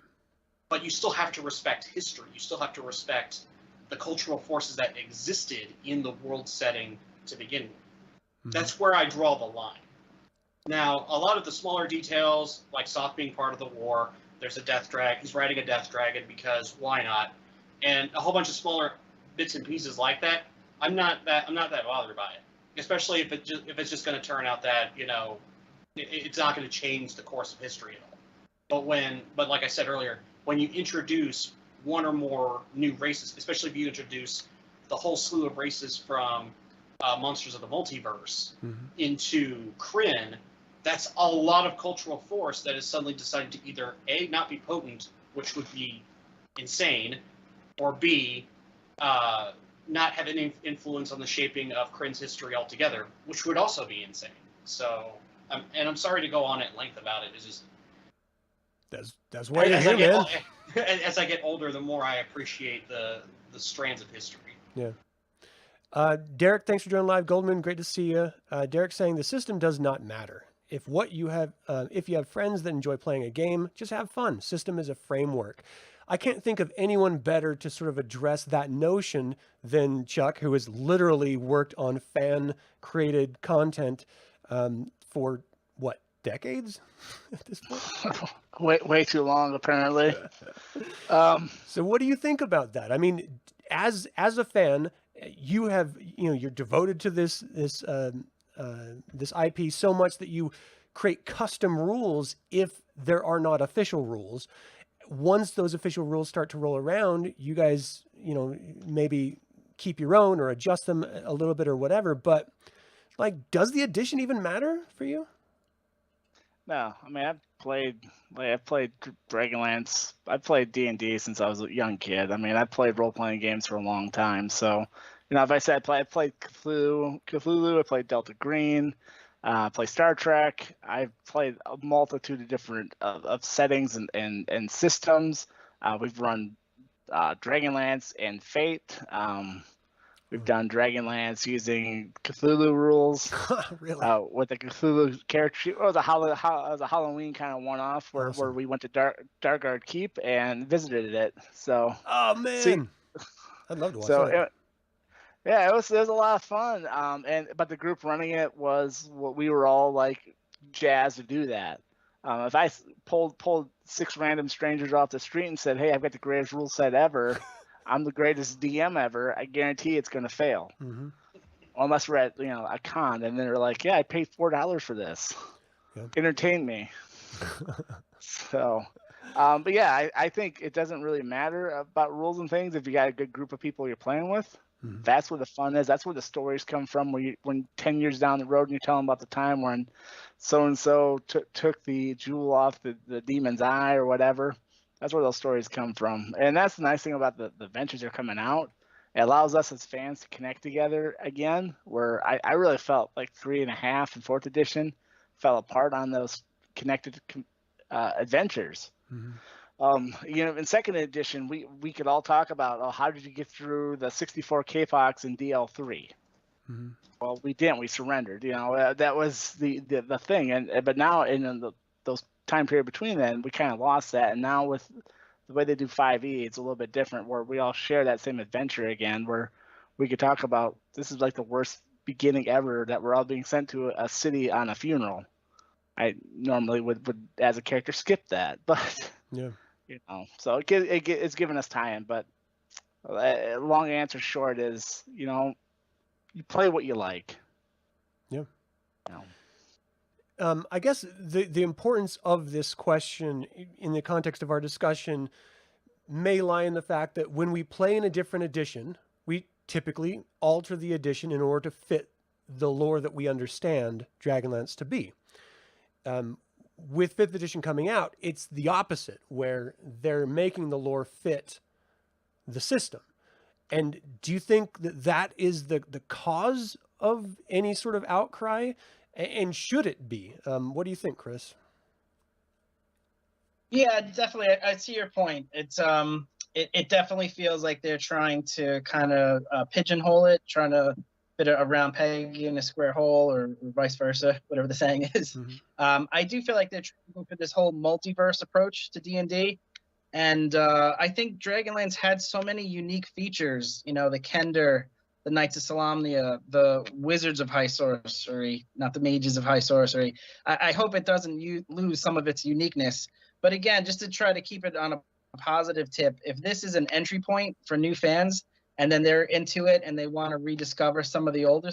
But you still have to respect history. You still have to respect the cultural forces that existed in the world setting to begin with. Mm-hmm. That's where I draw the line. Now, a lot of the smaller details, like Soth being part of the war, there's a death dragon. He's riding a death dragon because why not? And a whole bunch of smaller bits and pieces like that. I'm not that bothered by it, especially if it's just going to turn out that, you know, it's not going to change the course of history at all. But like I said earlier, when you introduce one or more new races, especially if you introduce the whole slew of races from Monsters of the Multiverse into Krynn, that's a lot of cultural force that is suddenly decided to either A, not be potent, which would be insane, or B, not have any influence on the shaping of Krynn's history altogether, which would also be insane. So, and I'm sorry to go on at length about it. It's just that's why you're here, man. As I get older, the more I appreciate the strands of history. Yeah. Derek, thanks for joining live. Goldman, great to see you. Derek saying the system does not matter. If you have friends that enjoy playing a game, just have fun. System is a framework. I can't think of anyone better to sort of address that notion than Chuck, who has literally worked on fan-created content for, what, decades at this point? way too long, apparently. So what do you think about that? I mean, as a fan, you're devoted to this IP so much that you create custom rules if there are not official rules. Once those official rules start to roll around, you guys, maybe keep your own or adjust them a little bit or whatever. But like, does the addition even matter for you? No, I mean, I've played Dragonlance. I've played D&D since I was a young kid. I mean, I've played role-playing games for a long time. So, if I said I played Cthulhu, I played Delta Green, I played Star Trek. I've played a multitude of different of settings and systems. We've run Dragonlance and Fate. We've done Dragonlance using Cthulhu rules. Really? With the Cthulhu character. It was a Halloween kind of one-off where we went to Darkguard Keep and visited it. So. Oh man, I'd love to watch that. Yeah, it was a lot of fun. But the group running it was what we were all like jazzed to do that. If I pulled 6 random strangers off the street and said, "Hey, I've got the greatest rule set ever. I'm the greatest DM ever," I guarantee it's going to fail. Mm-hmm. Unless we're at a con, and then they're like, "Yeah, I paid $4 for this. Yep. Entertain me." So, but yeah, I think it doesn't really matter about rules and things if you got a good group of people you're playing with. Mm-hmm. That's where the fun is. That's where the stories come from. When 10 years down the road and you're telling about the time when so and so took the jewel off the demon's eye or whatever. That's where those stories come from. And that's the nice thing about the ventures that are coming out. It allows us as fans to connect together again, where I really felt like 3.5 and 4th edition fell apart on those connected adventures. In second edition, we could all talk about, how did you get through the 64K Fox in DL3? Well, we didn't. We surrendered. That was the thing. But now in those time period between then, we kind of lost that. And now with the way they do 5e, it's a little bit different, where we all share that same adventure again, where we could talk about, this is like the worst beginning ever, that we're all being sent to a city on a funeral. I normally would as a character skip that, but Yeah. So it's given us time. But long answer short is, you play what you like. Yeah. I guess the importance of this question in the context of our discussion may lie in the fact that when we play in a different edition, we typically alter the edition in order to fit the lore that we understand Dragonlance to be. With 5th edition coming out, it's the opposite, where they're making the lore fit the system. And do you think that is the cause of any sort of outcry? And should it be? What do you think, Chris? Yeah, definitely. I see your point. It's it definitely feels like they're trying to kind of pigeonhole it, trying to fit a round peg in a square hole, or vice versa, whatever the saying is. I do feel like they're trying to go for this whole multiverse approach to D&D. And I think Dragonlance had so many unique features, the Kender, the Knights of Solamnia, the Wizards of High Sorcery, not the Mages of High Sorcery. I hope it doesn't lose some of its uniqueness. But again, just to try to keep it on a positive tip, if this is an entry point for new fans, and then they're into it and they want to rediscover some of the older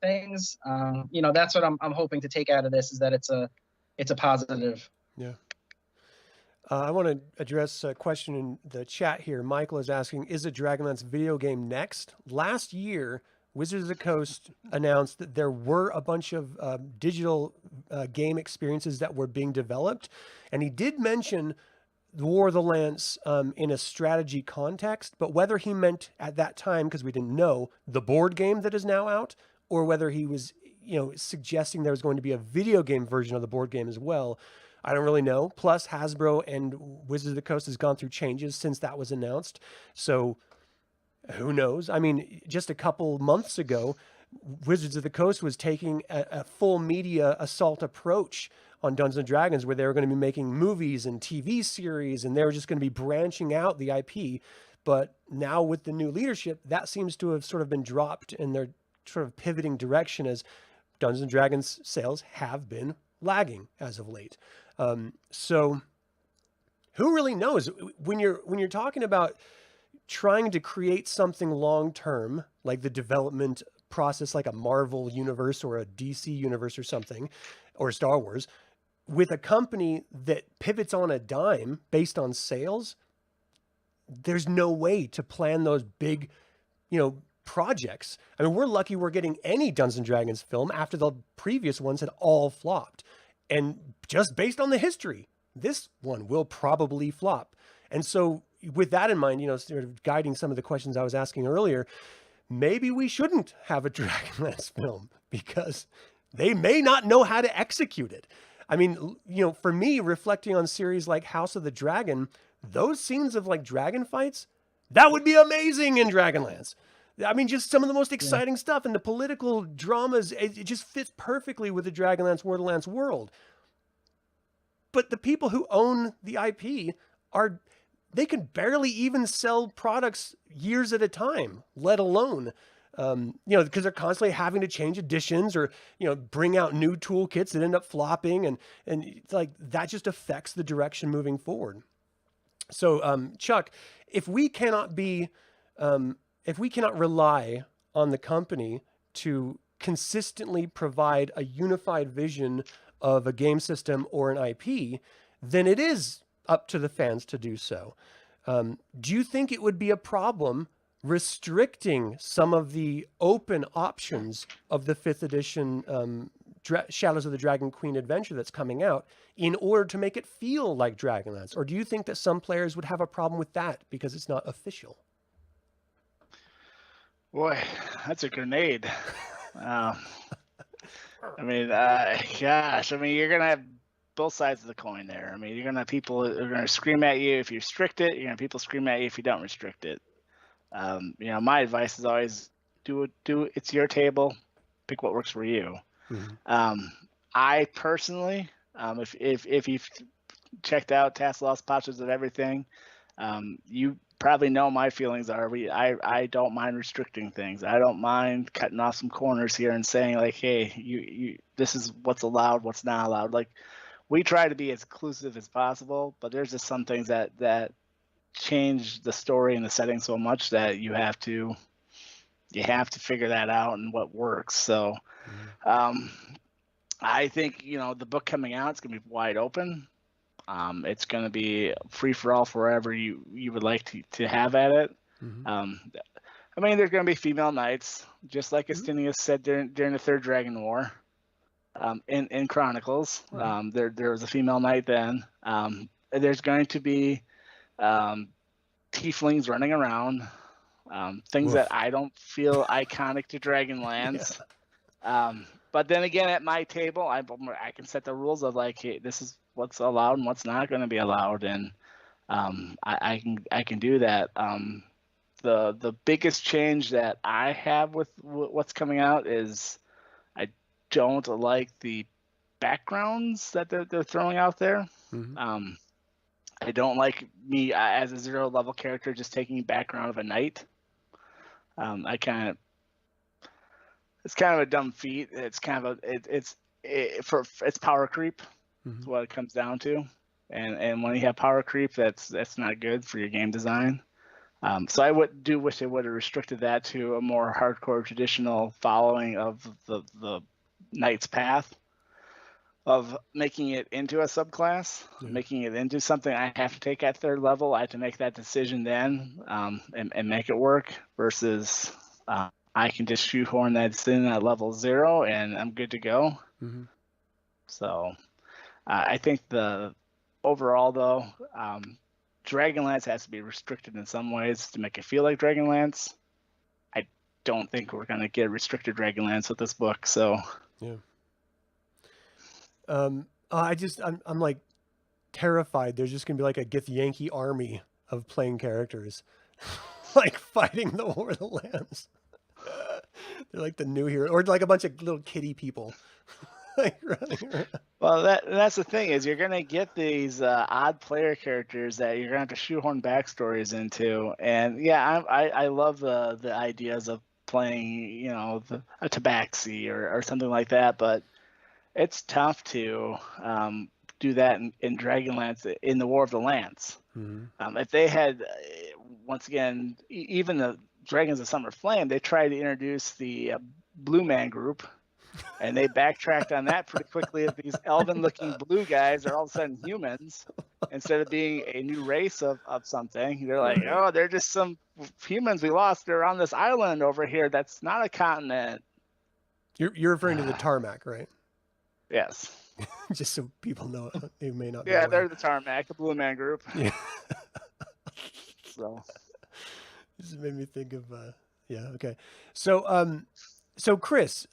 things, that's what I'm hoping to take out of this, is that it's a positive. Yeah. I want to address a question in the chat here. Michael is asking, is a Dragonlance video game next? Last year, Wizards of the Coast announced that there were a bunch of digital game experiences that were being developed. And he did mention the War of the Lance in a strategy context, but whether he meant at that time, because we didn't know, the board game that is now out, or whether he was, suggesting there was going to be a video game version of the board game as well, I don't really know. Plus, Hasbro and Wizards of the Coast has gone through changes since that was announced. So who knows? I mean, just a couple months ago, Wizards of the Coast was taking a full media assault approach on Dungeons and Dragons, where they were going to be making movies and TV series, and they were just going to be branching out the IP. But now with the new leadership, that seems to have sort of been dropped, and they're sort of pivoting direction, as Dungeons and Dragons sales have been lagging as of late. So who really knows? When you're talking about trying to create something long-term, like the development process, like a Marvel universe or a DC universe or something, or Star Wars, with a company that pivots on a dime based on sales, there's no way to plan those big, projects. I mean, we're lucky we're getting any Dungeons and Dragons film after the previous ones had all flopped. And just based on the history, this one will probably flop. And so with that in mind, sort of guiding some of the questions I was asking earlier, maybe we shouldn't have a Dragonlance film because they may not know how to execute it. I mean, for me, reflecting on series like House of the Dragon, those scenes of like dragon fights, that would be amazing in Dragonlance. I mean, just some of the most exciting stuff, and the political dramas, it just fits perfectly with the Dragonlance War of the Lance world. But the people who own the IP they can barely even sell products years at a time, let alone, because they're constantly having to change editions or, bring out new toolkits that end up flopping. And it's like, that just affects the direction moving forward. So, Chuck, if we cannot rely on the company to consistently provide a unified vision of a game system or an IP, then it is up to the fans to do so. Do you think it would be a problem restricting some of the open options of the 5th edition Shadows of the Dragon Queen adventure that's coming out in order to make it feel like Dragonlance? Or do you think that some players would have a problem with that because it's not official? Boy, that's a grenade. Gosh, you're going to have both sides of the coin there. I mean, you're gonna have people who are gonna scream at you if you restrict it. You're gonna have people scream at you if you don't restrict it. You know, my advice is always do it. It's your table. Pick what works for you. I personally, if you've checked out Task Lost Patches of Everything, you probably know my feelings are I don't mind restricting things. I don't mind cutting off some corners here and saying like, hey, you this is what's allowed, what's not allowed. Like, we try to be as inclusive as possible, but there's just some things that change the story and the setting so much that you have to figure that out and what works. So I think, you know, the book coming out, it's gonna be wide open. It's going to be free for all forever you would like to have at it. I mean, there's going to be female knights, just like Astinius said during the Third Dragon War. In Chronicles, there was a female knight then. There's going to be tieflings running around, things that I don't feel iconic to Dragonlance. But then again, at my table, I can set the rules of like, hey, this is what's allowed and what's not going to be allowed, and I can do that. The biggest change that I have with what's coming out is I don't like the backgrounds that they're throwing out there. I don't like me as a 0 level character just taking background of a knight. It's kind of a dumb feat. It's kind of it's power creep. Is what it comes down to, and when you have power creep, that's not good for your game design. So I wish they would have restricted that to a more hardcore traditional following of the knight's path, of making it into a subclass, making it into something I have to take at 3rd level. I have to make that decision then, and make it work, versus I can just shoehorn that in at level 0 and I'm good to go. So I think the overall though, Dragonlance has to be restricted in some ways to make it feel like Dragonlance. I don't think we're gonna get restricted Dragonlance with this book. So I'm like terrified. There's just gonna be like a Githyanki army of playing characters, like fighting the War of the Lands. They're like the new hero, or like a bunch of little kitty people. Like running around. Well, that's the thing, is you're gonna get these odd player characters that you're gonna have to shoehorn backstories into, and I love the ideas of playing, you know, a Tabaxi or something like that, but it's tough to do that in Dragonlance in the War of the Lands. If they had, once again, even the Dragons of Summer Flame, they tried to introduce the Blue Man group. And they backtracked on that pretty quickly. If these elven-looking blue guys are all of a sudden humans instead of being a new race of something, they're like, oh, they're just some humans we lost. They're on this island over here. That's not a continent. You're referring to the Tarmac, right? Yes. Just so people know, they may not. Yeah, they're the Tarmac, the Blue Man Group. Yeah. So. This made me think of. Okay. So Chris,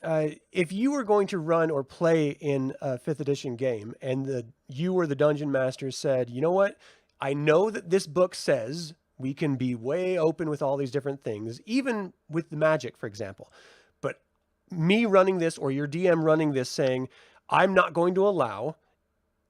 if you were going to run or play in a 5th edition game, and you or the dungeon master said, you know what, I know that this book says we can be way open with all these different things, even with the magic, for example, but me running this, or your DM running this, saying, I'm not going to allow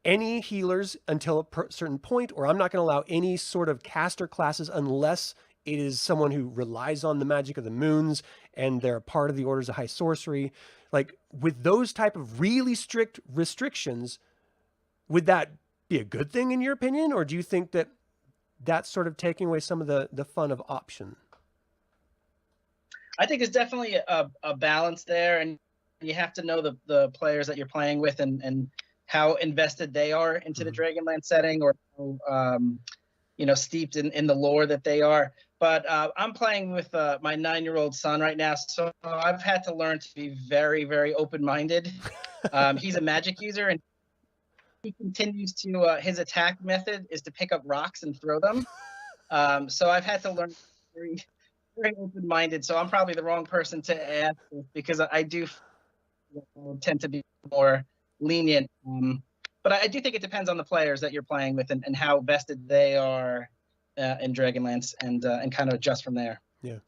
any healers until a certain point, or I'm not going to allow any sort of caster classes unless it is someone who relies on the magic of the moons and they're a part of the Orders of High Sorcery. Like, with those type of really strict restrictions, would that be a good thing in your opinion? Or do you think that that's sort of taking away some of the fun of option? I think there's definitely a balance there, and you have to know the players that you're playing with and how invested they are into the Dragonlance setting, or steeped in the lore that they are. But I'm playing with my 9-year-old son right now, so I've had to learn to be very, very open-minded. He's a magic user, and he continues to his attack method is to pick up rocks and throw them. So I've had to learn very, very open-minded. So I'm probably the wrong person to ask this, because I do tend to be more lenient but I do think it depends on the players that you're playing with and how vested they are in Dragonlance, and kind of adjust from there. Yeah.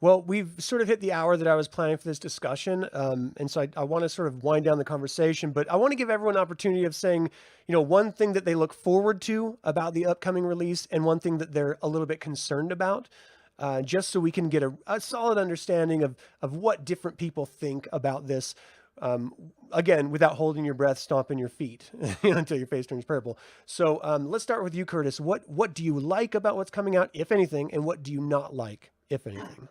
Well, we've sort of hit the hour that I was planning for this discussion. And so I want to sort of wind down the conversation, but I want to give everyone an opportunity of saying, one thing that they look forward to about the upcoming release and one thing that they're a little bit concerned about, just so we can get a solid understanding of what different people think about this. Again, without holding your breath, stomping your feet until your face turns purple. So let's start with you, Curtis. What do you like about what's coming out, if anything, and what do you not like, if anything?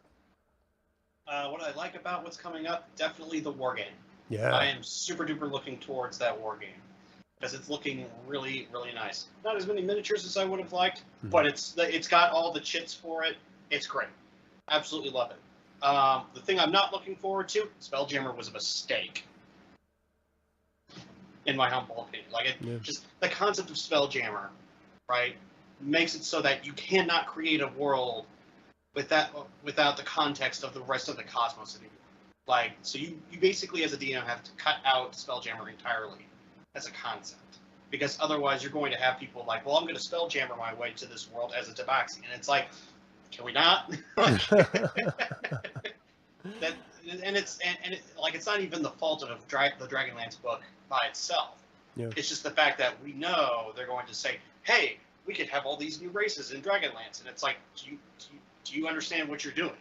What I like about what's coming up, definitely the war game. Yeah. I am super duper looking towards that war game because it's looking really, really nice. Not as many miniatures as I would have liked, but it's got all the chits for it. It's great. Absolutely love it. The thing I'm not looking forward to, Spelljammer was a mistake, in my humble opinion. Just the concept of Spelljammer, right, makes it so that you cannot create a world without the context of the rest of the cosmos anymore. So you basically as a DM have to cut out Spelljammer entirely as a concept, because otherwise you're going to have people like, well, I'm going to Spelljammer my way to this world as a tabaxi, and it's like, can we not? It's not even the fault of the Dragonlance book by itself. Yeah. It's just the fact that we know they're going to say, hey, we could have all these new races in Dragonlance, and it's like, do you understand what you're doing?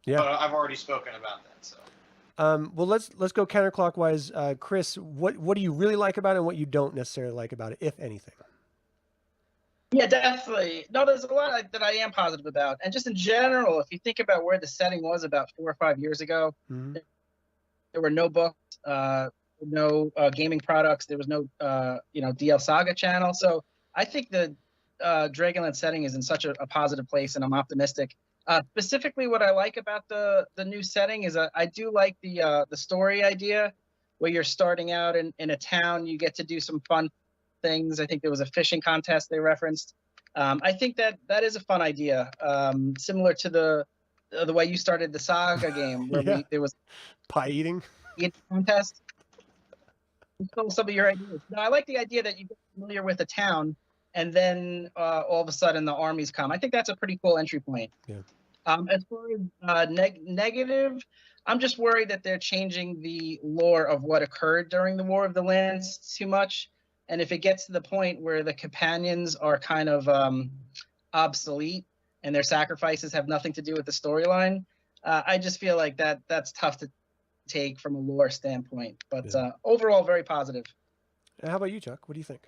Yeah. But I've already spoken about that. So. Well, let's go counterclockwise. Chris, what do you really like about it, and what you don't necessarily like about it, if anything? Yeah, definitely. No, there's a lot that I am positive about, and just in general, if you think about where the setting was about 4 or 5 years ago, there were no books, no gaming products. There was no DL Saga channel. So I think the Dragonlance setting is in such a positive place, and I'm optimistic. Specifically, what I like about the new setting is I do like the story idea, where you're starting out in a town. You get to do some fun things. I think there was a fishing contest they referenced. I think that is a fun idea, similar to the way you started the Saga game, where there was pie eating contest. Some of your ideas. No, I like the idea that you get familiar with a town, and then all of a sudden the armies come. I think that's a pretty cool entry point. Yeah. As far as negative, I'm just worried that they're changing the lore of what occurred during the War of the Lands too much. And if it gets to the point where the companions are kind of obsolete and their sacrifices have nothing to do with the storyline, I just feel like that's tough to take from a lore standpoint. But overall, very positive. How about you, Chuck? What do you think?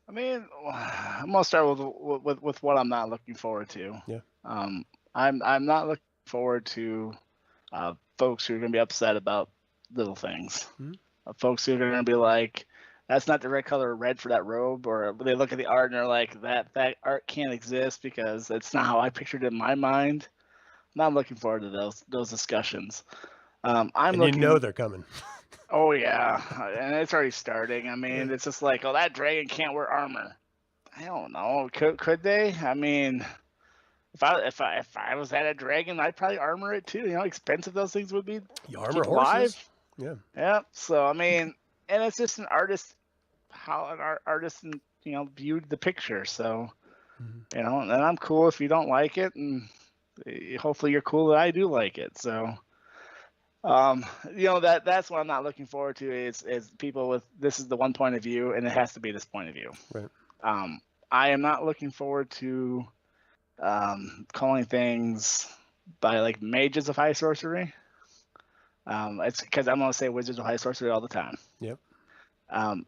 I mean, I'm gonna start with what I'm not looking forward to. Yeah. I'm not looking forward to folks who are gonna be upset about little things. Folks who are gonna be like, that's not the right color of red for that robe, or they look at the art and they're like, that art can't exist because it's not how I pictured it in my mind. I'm not looking forward to those discussions. They're coming. Oh yeah, and it's already starting. I mean, it's just like, oh, that dragon can't wear armor. I don't know. Could they? I mean, if I was at a dragon, I'd probably armor it too. You know how expensive those things would be. You armor horses. Yeah. So I mean, and it's just an artist, how an artist, viewed the picture. So, and I'm cool if you don't like it, and hopefully you're cool that I do like it. So. That's what I'm not looking forward to is people with, this is the one point of view and it has to be this point of view. Right. I am not looking forward to calling things by like mages of high sorcery. It's because I'm going to say wizards of high sorcery all the time. Yep.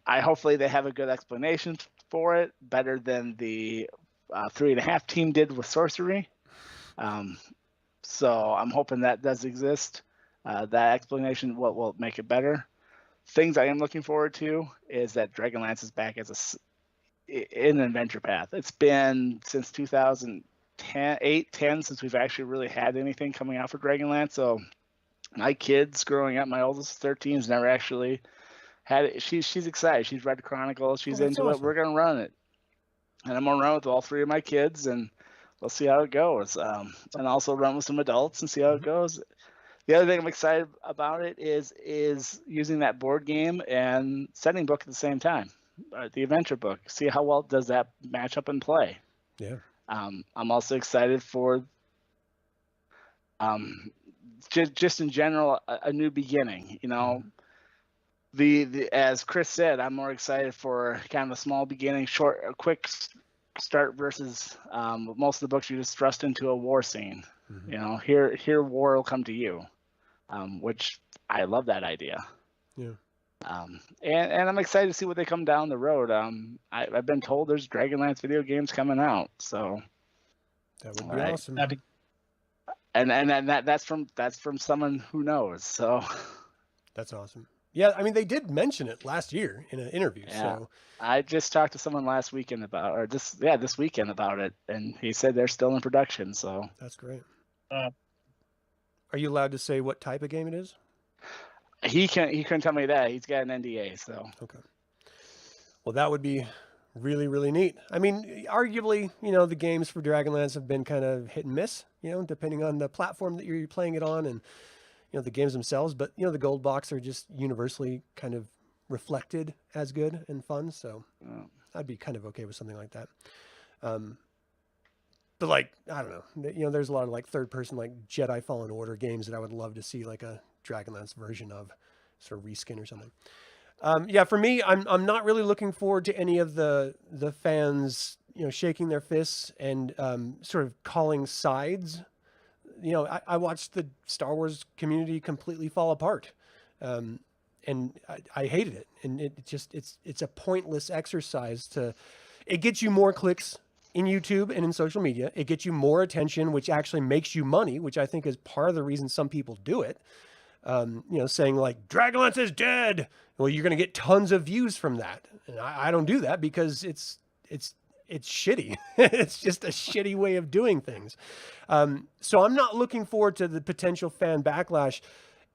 Hopefully they have a good explanation for it, better than the 3.5 team did with sorcery. So I'm hoping that does exist. That explanation will make it better. Things I am looking forward to is that Dragonlance is back as in an adventure path. It's been since 2010 since we've actually really had anything coming out for Dragonlance. So my kids growing up, my oldest 13 has never actually had it. She's excited. She's read the Chronicles. She's into it. We're gonna run it, and I'm gonna run with all 3 of my kids, and we'll see how it goes. And also run with some adults and see how it goes. The other thing I'm excited about it is using that board game and setting book at the same time, the adventure book. See how well does that match up and play. Yeah. I'm also excited for just in general a new beginning. You know, the as Chris said, I'm more excited for kind of a small beginning, a quick start versus most of the books you just thrust into a war scene. You know, here war will come to you, which I love that idea. Yeah. And I'm excited to see what they come down the road. I've been told there's Dragonlance video games coming out, so That would be awesome. and that's from someone who knows. So That's awesome. Yeah, I mean, they did mention it last year in an interview. Yeah. So I just talked to someone last weekend this weekend about it, and he said they're still in production. So that's great. Are you allowed to say what type of game it is? he couldn't tell me that. He's got an NDA. So Okay. Well, that would be really, really neat. I mean, arguably, you know, the games for Dragonlance have been kind of hit and miss, you know, depending on the platform that you're playing it on and, you know, the games themselves. But, you know, the gold box are just universally kind of reflected as good and fun. So I'd be kind of okay with something like that. But like, I don't know, you know, there's a lot of like third person, like Jedi Fallen Order games that I would love to see like a Dragonlance version of, sort of reskin or something. Yeah, for me, I'm not really looking forward to any of the fans, you know, shaking their fists and sort of calling sides. You know, I watched the Star Wars community completely fall apart, and I hated it. And it's a pointless exercise to. It gets you more clicks in YouTube and in social media. It gets you more attention, which actually makes you money, which I think is part of the reason some people do it. You know, saying like Dragonlance is dead. Well, you're going to get tons of views from that. And I don't do that because it's shitty. It's just a shitty way of doing things. So I'm not looking forward to the potential fan backlash.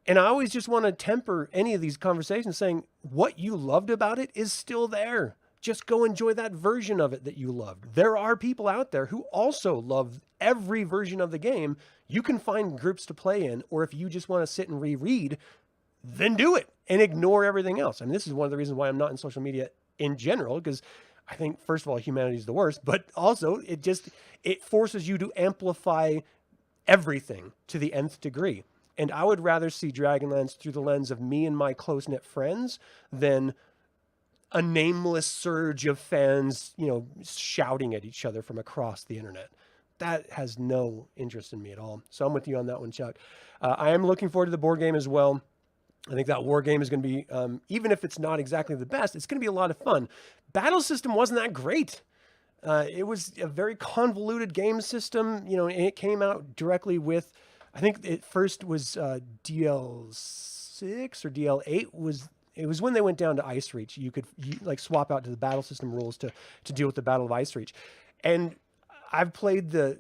And I always just want to temper any of these conversations saying what you loved about it is still there. Just go enjoy that version of it that you loved. There are people out there who also love every version of the game. You can find groups to play in, or if you just want to sit and reread, then do it and ignore everything else. I mean, this is one of the reasons why I'm not in social media in general, because I think, first of all, humanity is the worst, but also it forces you to amplify everything to the nth degree. And I would rather see Dragonlance through the lens of me and my close-knit friends than a nameless surge of fans, you know, shouting at each other from across the internet. That has no interest in me at all. So I'm with you on that one, Chuck. I am looking forward to the board game as well. I think that war game is going to be, even if it's not exactly the best, it's going to be a lot of fun. Battle system wasn't that great. It was a very convoluted game system, you know, and it came out directly with, I think it first was DL6 or DL8 it was when they went down to Ice Reach. You could like swap out to the battle system rules to deal with the Battle of Ice Reach. And I've played the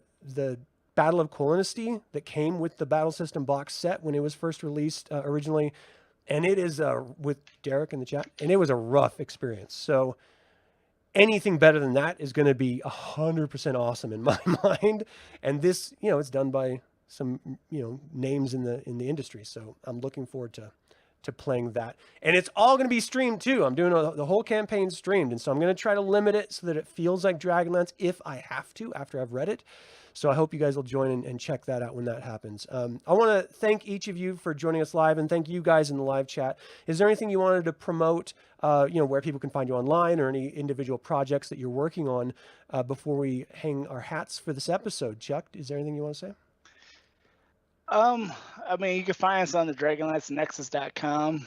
Battle of Colonisty that came with the battle system box set when it was first released originally. And it is with Derek in the chat, and it was a rough experience. So anything better than that is going to be 100% awesome in my mind. And this, you know, it's done by some, you know, names in the industry. So I'm looking forward to playing that. And it's all going to be streamed too. I'm doing the whole campaign streamed. And so I'm going to try to limit it so that it feels like Dragonlance if I have to after I've read it. So I hope you guys will join and check that out when that happens. I want to thank each of you for joining us live, and thank you guys in the live chat. Is there anything you wanted to promote, you know, where people can find you online, or any individual projects that you're working on before we hang our hats for this episode? Chuck, is there anything you want to say? I mean, you can find us on the Dragonlance Nexus.com.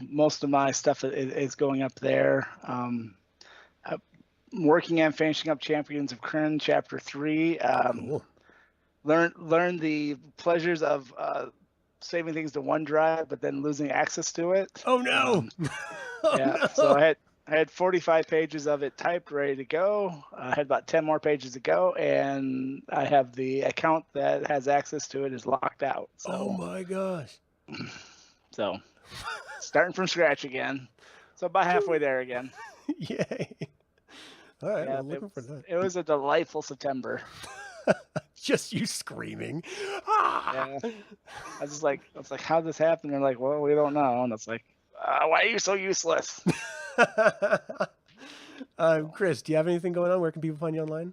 Most of my stuff is going up there. I'm working on finishing up Champions of Krynn Chapter 3. Cool. Learn the pleasures of saving things to OneDrive, but then losing access to it. Oh no! Yeah. No. So I had 45 pages of it typed, ready to go. I had about 10 more pages to go, and I have the account that has access to it is locked out. So, oh my gosh! So, starting from scratch again. So about halfway there again. Yay! All right, Yeah, well, looking for that. It was a delightful September. Just you screaming. Ah! Yeah. I was like, how'd this happen? They're like, well, we don't know. And it's like, why are you so useless? Chris, do you have anything going on? Where can people find you online?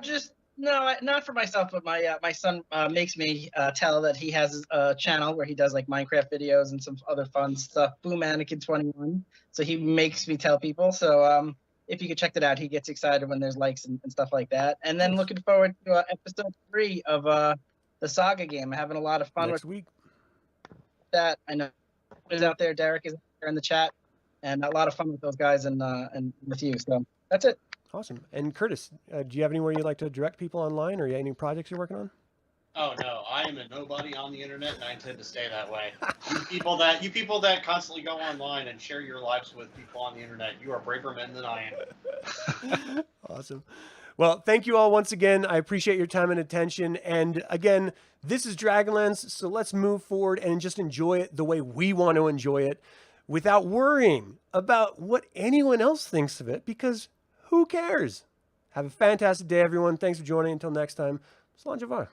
Just no, not for myself, but my son makes me tell that he has a channel where he does like Minecraft videos and some other fun stuff. Boom Anakin 21. So he makes me tell people. So if you could check that out, he gets excited when there's likes and stuff like that. And then looking forward to episode 3 of the Saga game. Having a lot of fun Next with week. that. I know is out there. Derek is out there in the chat, and a lot of fun with those guys and with you. So that's it. Awesome. And Curtis, do you have anywhere you'd like to direct people online, or any projects you're working on? Oh no, I am a nobody on the internet, and I intend to stay that way. You people that constantly go online and share your lives with people on the internet, you are braver men than I am. Awesome. Well, thank you all once again. I appreciate your time and attention. And again, this is Dragonlance, so let's move forward and just enjoy it the way we want to enjoy it, without worrying about what anyone else thinks of it, because who cares? Have a fantastic day, everyone. Thanks for joining. Until next time, Slanjavar.